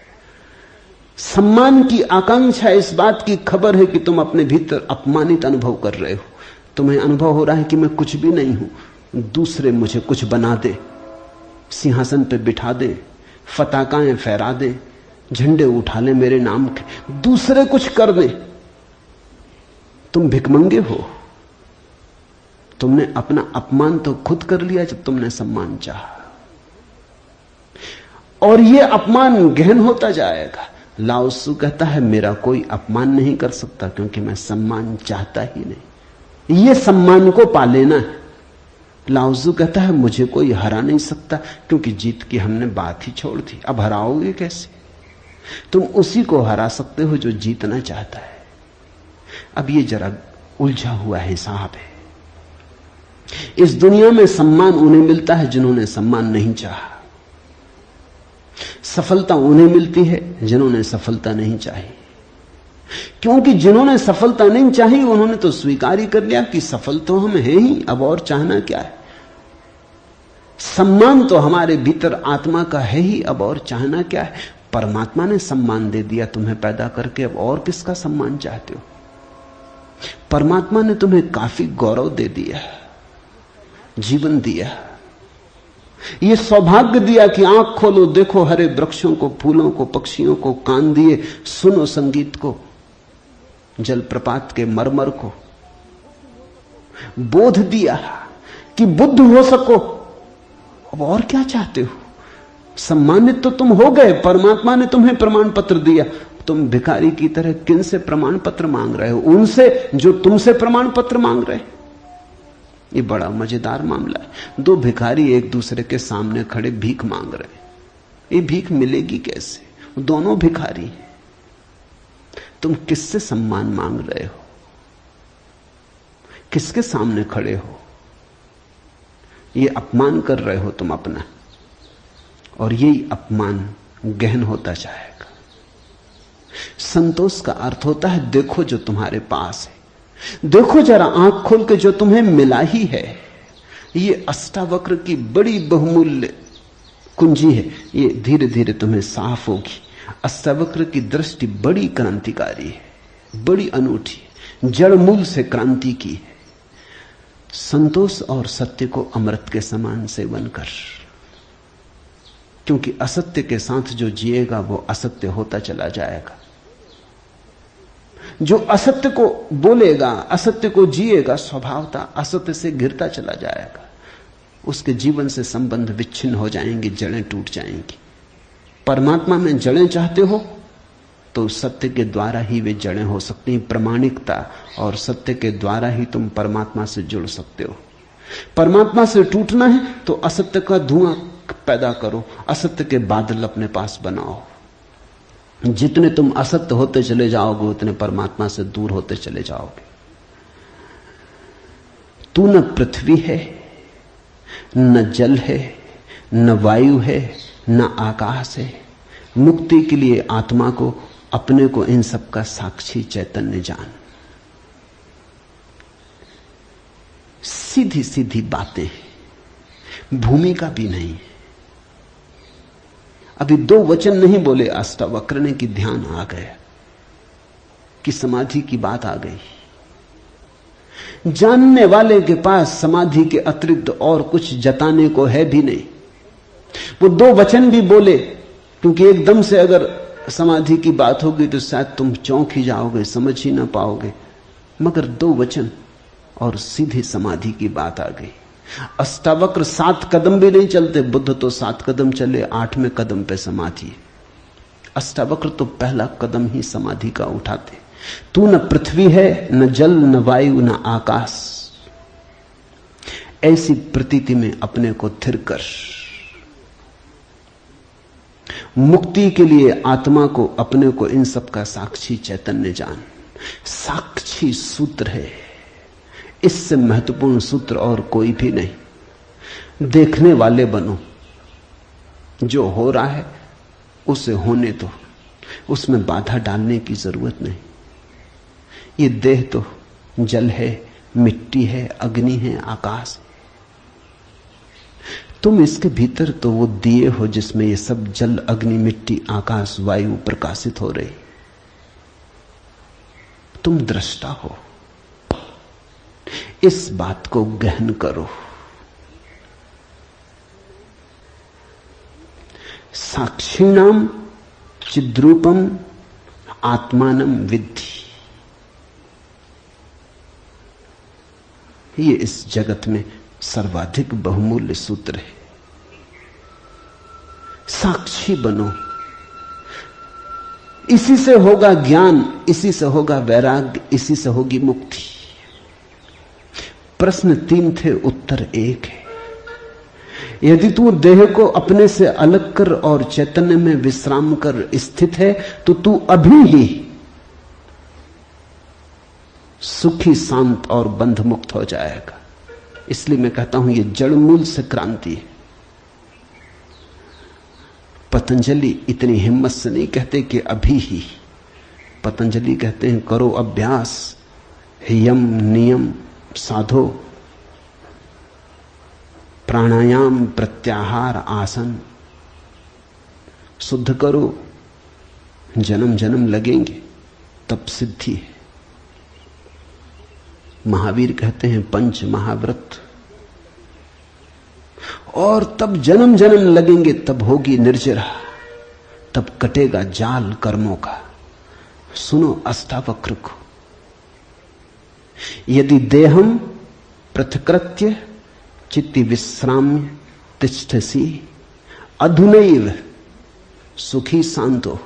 सम्मान की आकांक्षा इस बात की खबर है कि तुम अपने भीतर अपमानित अनुभव कर रहे हो। तुम्हें अनुभव हो रहा है कि मैं कुछ भी नहीं हूं, दूसरे मुझे कुछ बना दे, सिंहासन पे बिठा दे, फताकाएं फहरा दे, झंडे उठा ले मेरे नाम के, दूसरे कुछ कर दे। तुम भिखमंगे हो। तुमने अपना अपमान तो खुद कर लिया जब तुमने सम्मान चाहा, और यह अपमान गहन होता जाएगा। लाओसू कहता है मेरा कोई अपमान नहीं कर सकता क्योंकि मैं सम्मान चाहता ही नहीं। यह सम्मान को पा लेना है। लाओजू कहता है मुझे कोई हरा नहीं सकता क्योंकि जीत की हमने बात ही छोड़ दी, अब हराओगे कैसे? तुम उसी को हरा सकते हो जो जीतना चाहता है। अब ये जरा उलझा हुआ हिसाब है। इस दुनिया में सम्मान उन्हें मिलता है जिन्होंने सम्मान नहीं चाहा। सफलता उन्हें मिलती है जिन्होंने सफलता नहीं चाही, क्योंकि जिन्होंने सफलता नहीं चाही उन्होंने तो स्वीकार ही कर लिया कि सफल तो हम हैं ही, अब और चाहना क्या है। सम्मान तो हमारे भीतर आत्मा का है ही, अब और चाहना क्या है। परमात्मा ने सम्मान दे दिया तुम्हें पैदा करके, अब और किसका सम्मान चाहते हो? परमात्मा ने तुम्हें काफी गौरव दे दिया, जीवन दिया, यह सौभाग्य दिया कि आंख खोलो देखो हरे वृक्षों को, फूलों को, पक्षियों को, कान दिए सुनो संगीत को, जलप्रपात के मरमर को, बोध दिया कि बुद्ध हो सको। अब और क्या चाहते हो? सम्मानित तो तुम हो गए, परमात्मा ने तुम्हें प्रमाण पत्र दिया। तुम भिखारी की तरह किन से प्रमाण पत्र मांग रहे हो? उनसे जो तुमसे प्रमाण पत्र मांग रहे। ये बड़ा मजेदार मामला है। दो भिखारी एक दूसरे के सामने खड़े भीख मांग रहे। ये भीख मिलेगी कैसे? दोनों भिखारी हैं। तुम किससे सम्मान मांग रहे हो? किसके सामने खड़े हो? ये अपमान कर रहे हो तुम अपना, और यही अपमान गहन होता जाएगा। संतोष का अर्थ होता है देखो जो तुम्हारे पास है, देखो जरा आंख खोल के जो तुम्हें मिला ही है। ये अष्टावक्र की बड़ी बहुमूल्य कुंजी है, ये धीरे धीरे तुम्हें साफ होगी। अष्टावक्र की दृष्टि बड़ी क्रांतिकारी है, बड़ी अनूठी, जड़ मूल से क्रांति की है। संतोष और सत्य को अमृत के समान सेवन कर, क्योंकि असत्य के साथ जो जिएगा वो असत्य होता चला जाएगा। जो असत्य को बोलेगा, असत्य को जिएगा, स्वभावतः असत्य से घिरता चला जाएगा। उसके जीवन से संबंध विच्छिन्न हो जाएंगे, जड़ें टूट जाएंगी। परमात्मा में जड़ें चाहते हो तो सत्य के द्वारा ही वे जड़ें हो सकती हैं। प्रामाणिकता और सत्य के द्वारा ही तुम परमात्मा से जुड़ सकते हो। परमात्मा से टूटना है तो असत्य का धुआं पैदा करो, असत्य के बादल अपने पास बनाओ। जितने तुम असत्य होते चले जाओगे उतने परमात्मा से दूर होते चले जाओगे। तू न पृथ्वी है, न जल है, न वायु है, न आकाश है। मुक्ति के लिए आत्मा को, अपने को, इन सब का साक्षी चैतन्य जान। सीधी सीधी बातें, भूमिका भी नहीं। अभी 2 वचन नहीं बोले अष्टावक्र ने कि ध्यान आ गया, कि समाधि की बात आ गई। जानने वाले के पास समाधि के अतिरिक्त और कुछ जताने को है भी नहीं। वो 2 वचन भी बोले, क्योंकि एकदम से अगर समाधि की बात होगी तो शायद तुम चौंक ही जाओगे, समझ ही ना पाओगे। मगर 2 वचन और सीधी समाधि की बात आ गई। अष्टावक्र 7 कदम भी नहीं चलते, बुद्ध तो 7 कदम चले, 8वें कदम पे समाधि। अष्टावक्र तो पहला कदम ही समाधि का उठाते। तू न पृथ्वी है, न जल, न वायु, न आकाश। ऐसी प्रतीति में अपने को थिर कर। मुक्ति के लिए आत्मा को, अपने को, इन सब का साक्षी चैतन्य जान। साक्षी सूत्र है, इससे महत्वपूर्ण सूत्र और कोई भी नहीं। देखने वाले बनो, जो हो रहा है उसे होने दो, उसमें बाधा डालने की जरूरत नहीं। ये देह तो जल है, मिट्टी है, अग्नि है, आकाश है। तुम इसके भीतर तो वो दिए हो जिसमें ये सब जल, अग्नि, मिट्टी, आकाश, वायु प्रकाशित हो रही। तुम दृष्टा हो। इस बात को गहन करो। साक्षिणाम चिद्रूपम आत्मानम विद्धि। ये इस जगत में सर्वाधिक बहुमूल्य सूत्र है। साक्षी बनो। इसी से होगा ज्ञान, इसी से होगा वैराग्य, इसी से होगी मुक्ति। प्रश्न 3 थे, उत्तर 1 है। यदि तू देह को अपने से अलग कर और चैतन्य में विश्राम कर स्थित है, तो तू अभी ही सुखी, शांत और बंध मुक्त हो जाएगा। इसलिए मैं कहता हूं, यह जड़ मूल से क्रांति है। पतंजलि इतनी हिम्मत से नहीं कहते कि अभी ही। पतंजलि कहते हैं करो अभ्यास, यम नियम साधो, प्राणायाम, प्रत्याहार, आसन शुद्ध करो। जन्म जन्म लगेंगे तब सिद्धि है। महावीर कहते हैं 5 महाव्रत, और तब जन्म जन्म लगेंगे, तब होगी निर्जरा, तब कटेगा जाल कर्मों का। सुनो अष्टावक्र को। यदि देहम पृथकृत्य चित्ति विश्राम्य तिष्ठसि अधुनैव सुखी शांतो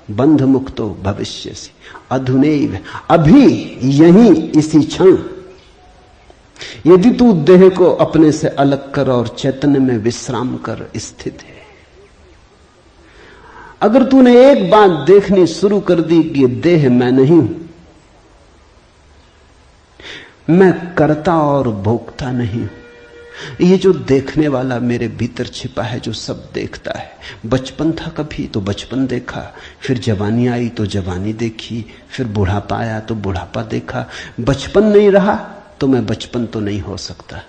बंध मुक्तो भविष्यसि। अधुनैव, अभी, यहीं, इसी क्षण। यदि तू देह को अपने से अलग कर और चैतन्य में विश्राम कर स्थित है। अगर तूने एक बात देखनी शुरू कर दी कि ये देह मैं नहीं हूं, मैं करता और भोगता नहीं हूं, ये जो देखने वाला मेरे भीतर छिपा है, जो सब देखता है। बचपन था कभी तो बचपन देखा, फिर जवानी आई तो जवानी देखी, फिर बुढ़ापा आया तो बुढ़ापा देखा। बचपन नहीं रहा तो मैं बचपन तो नहीं हो सकता।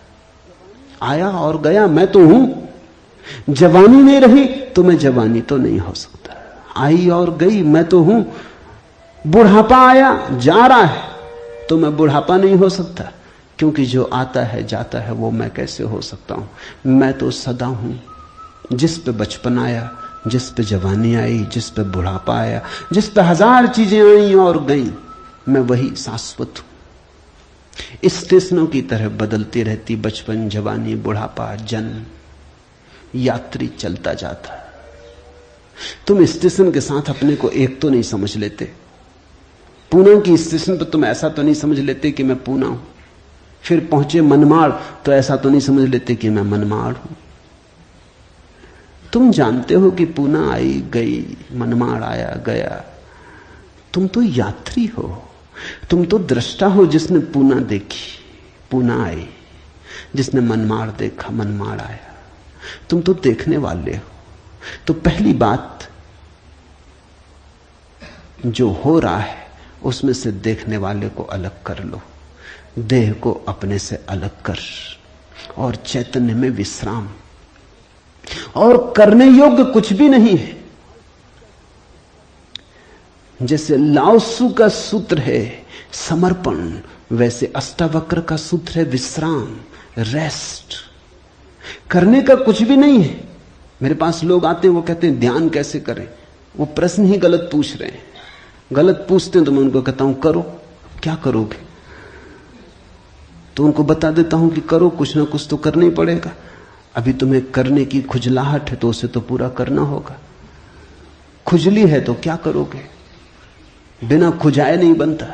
आया और गया, मैं तो हूं। जवानी नहीं रही तो मैं जवानी तो नहीं हो सकता। आई और गई, मैं तो हूं। बुढ़ापा आया, जा रहा है, तो मैं बुढ़ापा नहीं हो सकता, क्योंकि जो आता है जाता है वो मैं कैसे हो सकता हूं। मैं तो सदा हूं। जिस पे बचपन आया, जिस पे जवानी आई, जिस पे बुढ़ापा आया, जिस पे 1000 चीजें आई और गई, मैं वही शाश्वत हूं। स्टेशनों की तरह बदलती रहती बचपन, जवानी, बुढ़ापा, जन्म, यात्री चलता जाता। तुम स्टेशन के साथ अपने को एक तो नहीं समझ लेते। पूना की स्टेशन पर तुम ऐसा तो नहीं समझ लेते कि मैं पूना हूं। फिर पहुंचे मनमाड़ तो ऐसा तो नहीं समझ लेते कि मैं मनमाड़ हूं। तुम जानते हो कि पूना आई गई, मनमाड़ आया गया। तुम तो यात्री हो, तुम तो दृष्टा हो जिसने पूना देखी, पूना आई। जिसने मनमाड़ देखा मनमाड़ आया। तुम तो देखने वाले हो। तो पहली बात, जो हो रहा है उसमें से देखने वाले को अलग कर लो, देह को अपने से अलग कर, और चैतन्य में विश्राम। और करने योग्य कुछ भी नहीं है। जैसे लाओसू का सूत्र है समर्पण, वैसे अष्टावक्र का सूत्र है विश्राम, रेस्ट। करने का कुछ भी नहीं है। मेरे पास लोग आते हैं, वो कहते हैं ध्यान कैसे करें। वो प्रश्न ही गलत पूछ रहे हैं। गलत पूछते हैं तो मैं उनको कहता हूं करो। क्या करोगे? तो उनको बता देता हूं कि करो, कुछ ना कुछ तो करना ही पड़ेगा। अभी तुम्हें करने की खुजलाहट है तो उसे तो पूरा करना होगा। खुजली है तो क्या करोगे? बिना खुजाए नहीं बनता।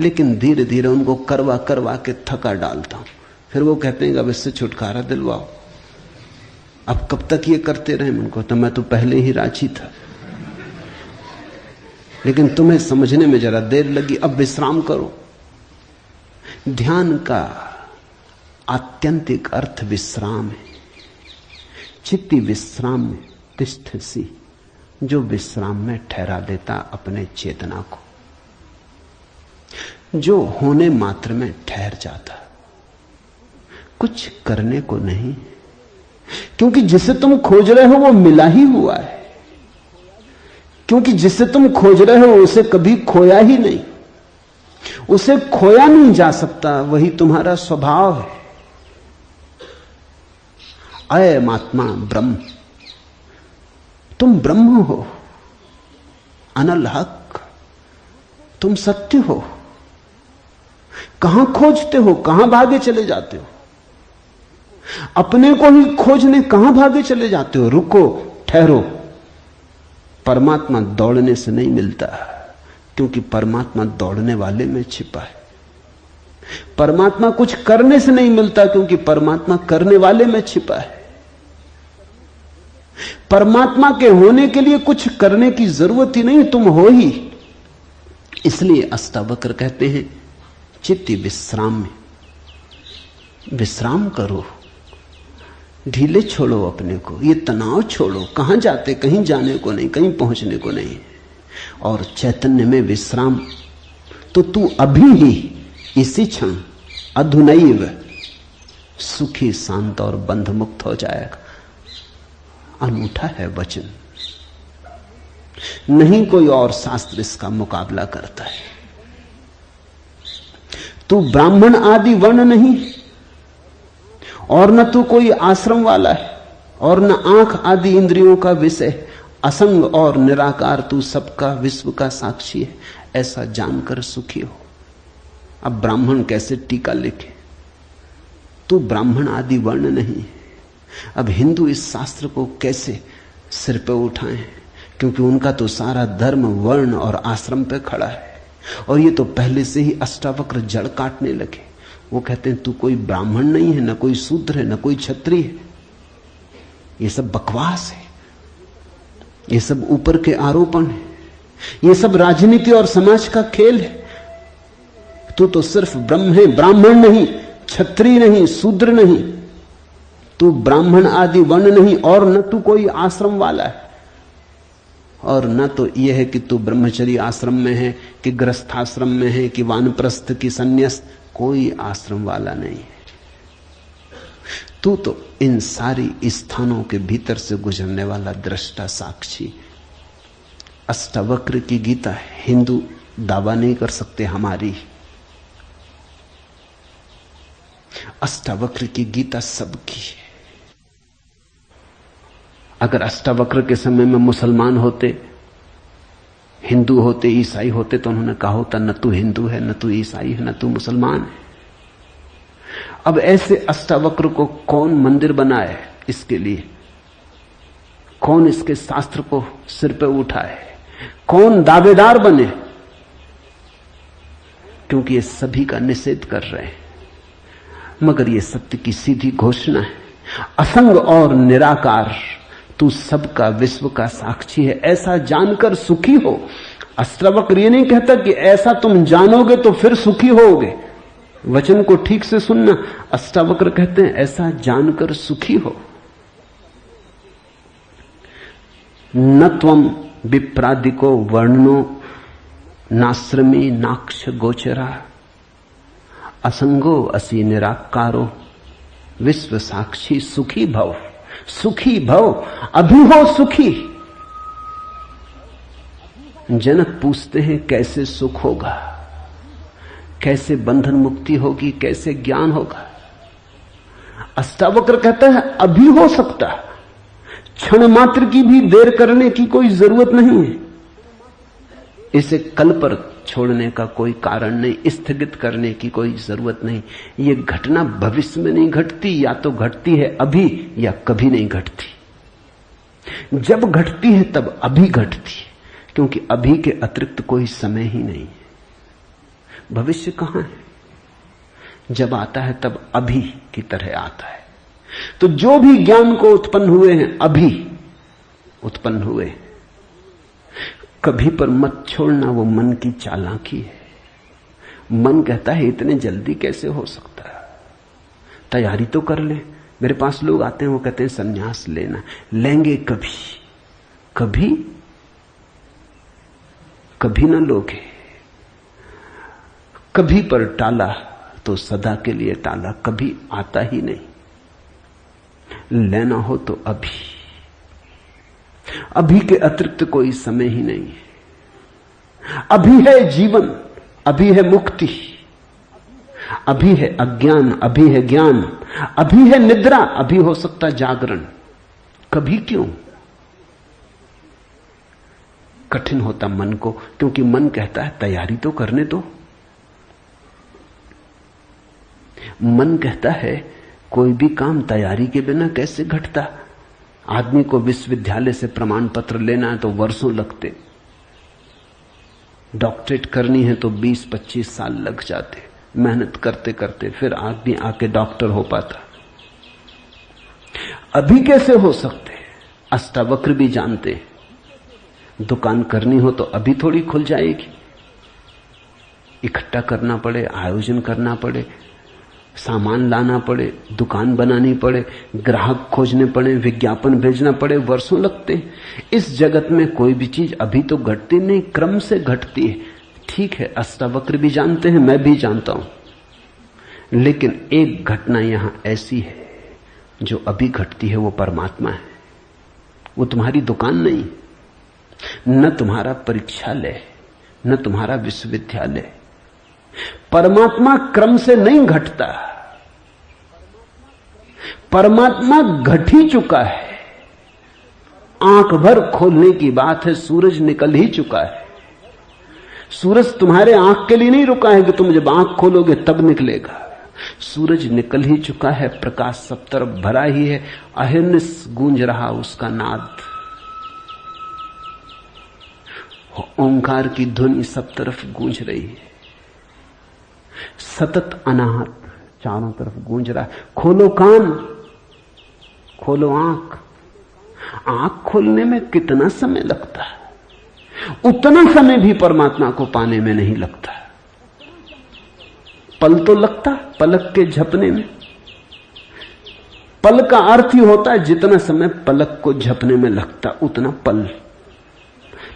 लेकिन धीरे धीरे उनको करवा करवा के थका डालता हूं। फिर वो कहते हैं अब इससे छुटकारा दिलवाओ। अब कब तक ये करते रहे? उनको तो मैं तो पहले ही राजी था, लेकिन तुम्हें समझने में जरा देर लगी। अब विश्राम करो। ध्यान का आत्यंतिक अर्थ विश्राम है। चित्ती विश्राम में तिष्ठसि, जो विश्राम में ठहरा देता अपने चेतना को, जो होने मात्र में ठहर जाता, कुछ करने को नहीं। क्योंकि जिसे तुम खोज रहे हो वो मिला ही हुआ है। क्योंकि जिसे तुम खोज रहे हो उसे कभी खोया ही नहीं। उसे खोया नहीं जा सकता, वही तुम्हारा स्वभाव है। अयम आत्मा ब्रह्म, तुम ब्रह्म हो, अनल हक, तुम सत्य हो। कहां खोजते हो? कहां भागे चले जाते हो? अपने को ही खोजने कहां भागे चले जाते हो? रुको, ठहरो। परमात्मा दौड़ने से नहीं मिलता, क्योंकि परमात्मा दौड़ने वाले में छिपा है। परमात्मा कुछ करने से नहीं मिलता, क्योंकि परमात्मा करने वाले में छिपा है। परमात्मा के होने के लिए कुछ करने की जरूरत ही नहीं, तुम हो ही। इसलिए अष्टावक्र कहते हैं चित्ती विश्राम में विश्राम करो, ढीले छोड़ो अपने को, ये तनाव छोड़ो। कहां जाते? कहीं जाने को नहीं, कहीं पहुंचने को नहीं। और चैतन्य में विश्राम, तो तू अभी ही इसी क्षण अधुनैव सुखी शांत और बंध मुक्त हो जाएगा। अनूठा है वचन, नहीं कोई और शास्त्र इसका मुकाबला करता है। तू ब्राह्मण आदि वर्ण नहीं, और न तू कोई आश्रम वाला है, और न आंख आदि इंद्रियों का विषय। असंग और निराकार तू सबका विश्व का साक्षी है, ऐसा जानकर सुखी हो। अब ब्राह्मण कैसे टीका लिखे? तू ब्राह्मण आदि वर्ण नहीं। अब हिंदू इस शास्त्र को कैसे सिर पे उठाएं? क्योंकि उनका तो सारा धर्म वर्ण और आश्रम पे खड़ा है। और ये तो पहले से ही अष्टावक्र जड़ काटने लगे। वो कहते हैं तू कोई ब्राह्मण नहीं है, न कोई शूद्र है, न कोई क्षत्रिय है। ये सब बकवास है, ये सब ऊपर के आरोपण है, ये सब राजनीति और समाज का खेल है। तू तो सिर्फ ब्रह्म है, ब्राह्मण नहीं, क्षत्रिय नहीं, शूद्र नहीं। तू ब्राह्मण आदि वर्ण नहीं, और न तू कोई आश्रम वाला है, और न तो यह है कि तू ब्रह्मचर्य आश्रम में है कि गृहस्थाश्रम में है कि वानप्रस्थ की संन्यास। कोई आश्रम वाला नहीं है। तू तो इन सारी स्थानों के भीतर से गुजरने वाला दृष्टा साक्षी। अष्टावक्र की गीता है, हिंदू दावा नहीं कर सकते हमारी। अष्टावक्र की गीता सबकी है। अगर अष्टावक्र के समय में मुसलमान होते, हिंदू होते, ईसाई होते, तो उन्होंने कहा होता न तू हिंदू है, न तू ईसाई है, न तू मुसलमान है। अब ऐसे अष्टावक्र को कौन मंदिर बनाए? इसके लिए कौन इसके शास्त्र को सिर पे उठाए? कौन दावेदार बने? क्योंकि ये सभी का निषेध कर रहे हैं। मगर ये सत्य की सीधी घोषणा है, असंग और निराकार तू सबका विश्व का साक्षी है, ऐसा जानकर सुखी हो। अष्टावक्र ये नहीं कहता कि ऐसा तुम जानोगे तो फिर सुखी होगे। वचन को ठीक से सुनना। अष्टावक्र कहते हैं ऐसा जानकर सुखी हो। न त्वम विप्रादिको वर्णनो नाश्रमी नाक्ष गोचरा असंगो असि निराकारो विश्व साक्षी सुखी भव। सुखी भव, अभी हो सुखी। जनक पूछते हैं कैसे सुख होगा, कैसे बंधन मुक्ति होगी, कैसे ज्ञान होगा। अष्टावक्र कहता है अभी हो सकता, क्षण मात्र की भी देर करने की कोई जरूरत नहीं है। इसे कल पर छोड़ने का कोई कारण नहीं, स्थगित करने की कोई जरूरत नहीं। ये घटना भविष्य में नहीं घटती, या तो घटती है अभी या कभी नहीं घटती। जब घटती है तब अभी घटती है, क्योंकि अभी के अतिरिक्त कोई समय ही नहीं है। भविष्य कहां है? जब आता है तब अभी की तरह आता है। तो जो भी ज्ञान को उत्पन्न हुए हैं अभी उत्पन्न हुए। कभी पर मत छोड़ना, वो मन की चालाकी है। मन कहता है इतने जल्दी कैसे हो सकता है, तैयारी तो कर ले। मेरे पास लोग आते हैं, वो कहते हैं संन्यास लेना, लेंगे कभी, कभी कभी ना लोगे। कभी पर टाला तो सदा के लिए टाला, कभी आता ही नहीं। लेना हो तो अभी, अभी के अतिरिक्त कोई समय ही नहीं है। अभी है जीवन, अभी है मुक्ति, अभी है अज्ञान, अभी है ज्ञान, अभी है निद्रा, अभी हो सकता जागरण। कभी क्यों? कठिन होता मन को, क्योंकि मन कहता है तैयारी तो करने दो। मन कहता है कोई भी काम तैयारी के बिना कैसे घटता। आदमी को विश्वविद्यालय से प्रमाण पत्र लेना है तो वर्षों लगते, डॉक्टरेट करनी है तो 20-25 साल लग जाते, मेहनत करते करते फिर आदमी आके डॉक्टर हो पाता। अभी कैसे हो सकते? अष्टावक्र भी जानते, दुकान करनी हो तो अभी थोड़ी खुल जाएगी। इकट्ठा करना पड़े, आयोजन करना पड़े, सामान लाना पड़े, दुकान बनानी पड़े, ग्राहक खोजने पड़े, विज्ञापन भेजना पड़े, वर्षों लगते हैं। इस जगत में कोई भी चीज अभी तो घटती नहीं, क्रम से घटती है। ठीक है, अष्टावक्र भी जानते हैं, मैं भी जानता हूं। लेकिन एक घटना यहां ऐसी है जो अभी घटती है, वो परमात्मा है। वो तुम्हारी दुकान नहीं, न तुम्हारा परीक्षालय, न तुम्हारा विश्वविद्यालय। परमात्मा क्रम से नहीं घटता, परमात्मा घट ही चुका है। आंख भर खोलने की बात है, सूरज निकल ही चुका है। सूरज तुम्हारे आंख के लिए नहीं रुका है कि तुम जब आंख खोलोगे तब निकलेगा। सूरज निकल ही चुका है, प्रकाश सब तरफ भरा ही है, अहिर्निश गूंज रहा उसका नाद, ओंकार की ध्वनि सब तरफ गूंज रही है। सतत अनाहत चारों तरफ गूंज रहा है। खोलो कान, खोलो आंख। आंख खोलने में कितना समय लगता है, उतना समय भी परमात्मा को पाने में नहीं लगता। पल तो लगता पलक के झपने में। पल का अर्थ ही होता है जितना समय पलक को झपने में लगता उतना पल,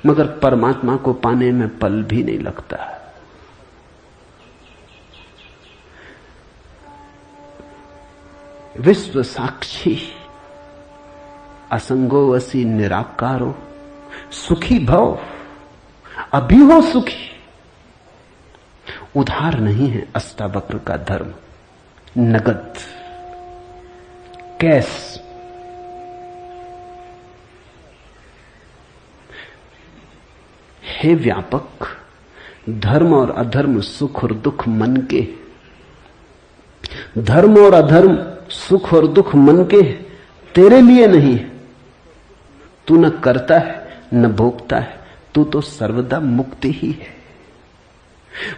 मगर परमात्मा को पाने में पल भी नहीं लगता। विश्व साक्षी असंगो वसी निराकारो सुखी भव। अभी हो सुखी। उधार नहीं है अष्टावक्र का धर्म, नगद, कैश। हे व्यापक, धर्म और अधर्म, सुख और दुख मन के। धर्म और अधर्म, सुख और दुख मन के, तेरे लिए नहीं। तू न करता है न भोगता है, तू तो सर्वदा मुक्ति ही है।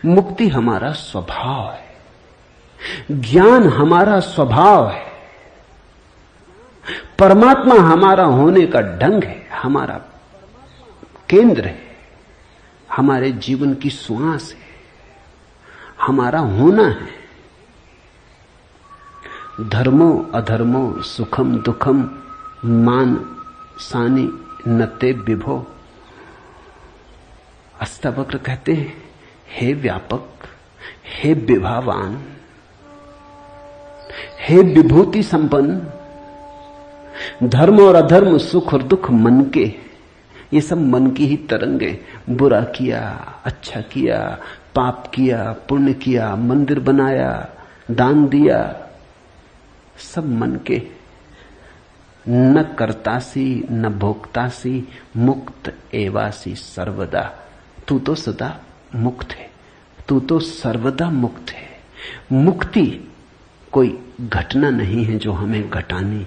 मुक्ति हमारा स्वभाव है, ज्ञान हमारा स्वभाव है, परमात्मा हमारा होने का ढंग है, हमारा केंद्र है, हमारे जीवन की श्वास है, हमारा होना है। धर्मो अधर्मो सुखम दुखम मान सानी नते विभो। अष्टावक्र कहते हैं, हे व्यापक, हे विभावान, हे विभूति संपन्न, धर्म और अधर्म, सुख और दुख मन के, ये सब मन की ही तरंगे। बुरा किया, अच्छा किया, पाप किया, पुण्य किया, मंदिर बनाया, दान दिया, सब मन के। न कर्तासी न भोक्तासी, मुक्त एवासी सर्वदा। तू तो सदा मुक्त है, तू तो सर्वदा मुक्त है। मुक्ति कोई घटना नहीं है जो हमें घटानी।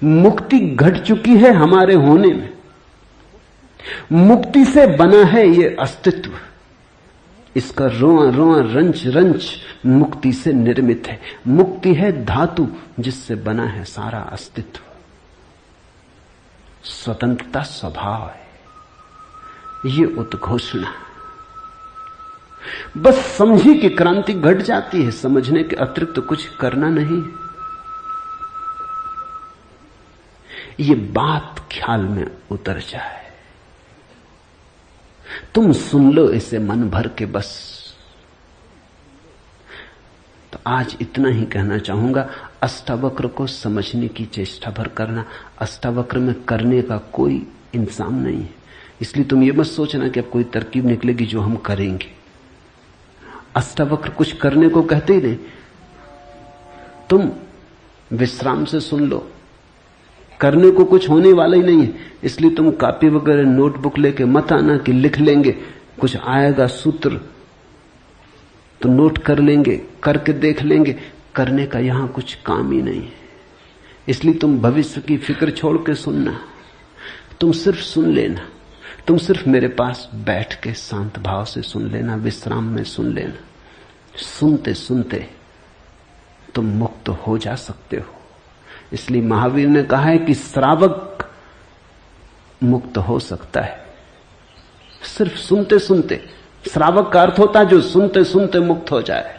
मुक्ति घट चुकी है हमारे होने में। मुक्ति से बना है ये अस्तित्व, इसका रोआ रोआ रंच रंच मुक्ति से निर्मित है। मुक्ति है धातु जिससे बना है सारा अस्तित्व। स्वतंत्रता स्वभाव है, ये उद्घोषणा। बस समझी कि क्रांति घट जाती है, समझने के अतिरिक्त तो कुछ करना नहीं। ये बात ख्याल में उतर जाए, तुम सुन लो इसे मन भर के बस। तो आज इतना ही कहना चाहूंगा। अष्टावक्र को समझने की चेष्टा भर करना। अष्टावक्र में करने का कोई इंतजाम नहीं है, इसलिए तुम ये मत सोचना कि अब कोई तरकीब निकलेगी जो हम करेंगे। अष्टावक्र कुछ करने को कहते ही नहीं, तुम विश्राम से सुन लो। करने को कुछ होने वाला ही नहीं है, इसलिए तुम कॉपी वगैरह नोटबुक लेके मत आना कि लिख लेंगे, कुछ आएगा सूत्र तो नोट कर लेंगे, करके देख लेंगे। करने का यहां कुछ काम ही नहीं है, इसलिए तुम भविष्य की फिक्र छोड़ के सुनना। तुम सिर्फ सुन लेना, तुम सिर्फ मेरे पास बैठ के शांत भाव से सुन लेना, विश्राम में सुन लेना। सुनते सुनते तुम मुक्त हो जा सकते हो। इसलिए महावीर ने कहा है कि श्रावक मुक्त हो सकता है सिर्फ सुनते सुनते। श्रावक का अर्थ होता है जो सुनते सुनते मुक्त हो जाए।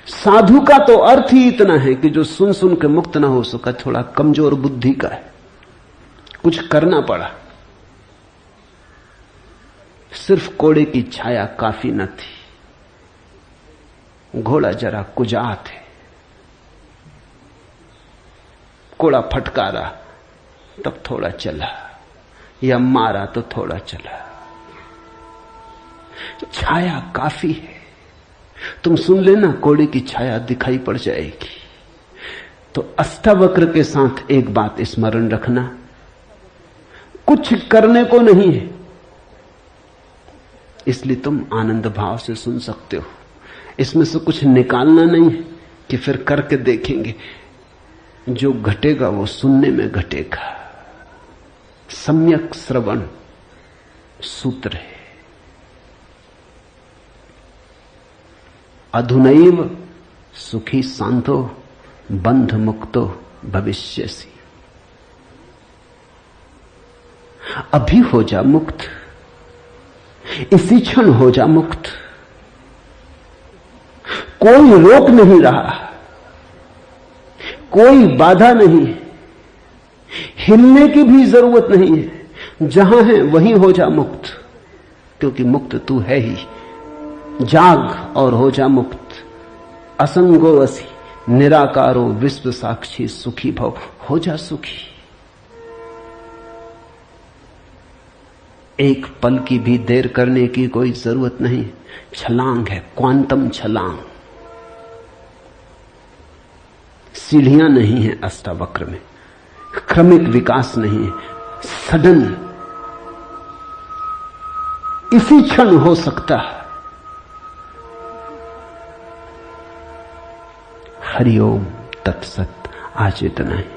साधु का तो अर्थ ही इतना है कि जो सुन सुन के मुक्त ना हो सका, थोड़ा कमजोर बुद्धि का है, कुछ करना पड़ा। सिर्फ कोड़े की छाया काफी न थी, घोड़ा जरा कुजात है, कोड़ा फटकारा तब थोड़ा चला, या मारा तो थोड़ा चला। छाया काफी है, तुम सुन लेना, कोड़े की छाया दिखाई पड़ जाएगी। तो अष्टावक्र के साथ एक बात स्मरण रखना, कुछ करने को नहीं है, इसलिए तुम आनंद भाव से सुन सकते हो। इसमें से कुछ निकालना नहीं है कि फिर करके देखेंगे। जो घटेगा वो सुनने में घटेगा। सम्यक श्रवण सूत्र है। अधुनैव सुखी शांतो बंध मुक्तो भविष्यसि। अभी हो जा मुक्त, इसी क्षण हो जा मुक्त। कोई रोक नहीं रहा, कोई बाधा नहीं, हिलने की भी जरूरत नहीं है। जहां है वहीं हो जा मुक्त, क्योंकि मुक्त तू है ही। जाग और हो जा मुक्त। असंगो असि निराकारो विश्व साक्षी सुखी भव। हो जा सुखी। एक पल की भी देर करने की कोई जरूरत नहीं। छलांग है, क्वांटम छलांग। सीढ़ियां नहीं है अष्टावक्र में, क्रमिक विकास नहीं है, सडन इसी क्षण हो सकता है। हरिओम तत्सत। आज इतना ही।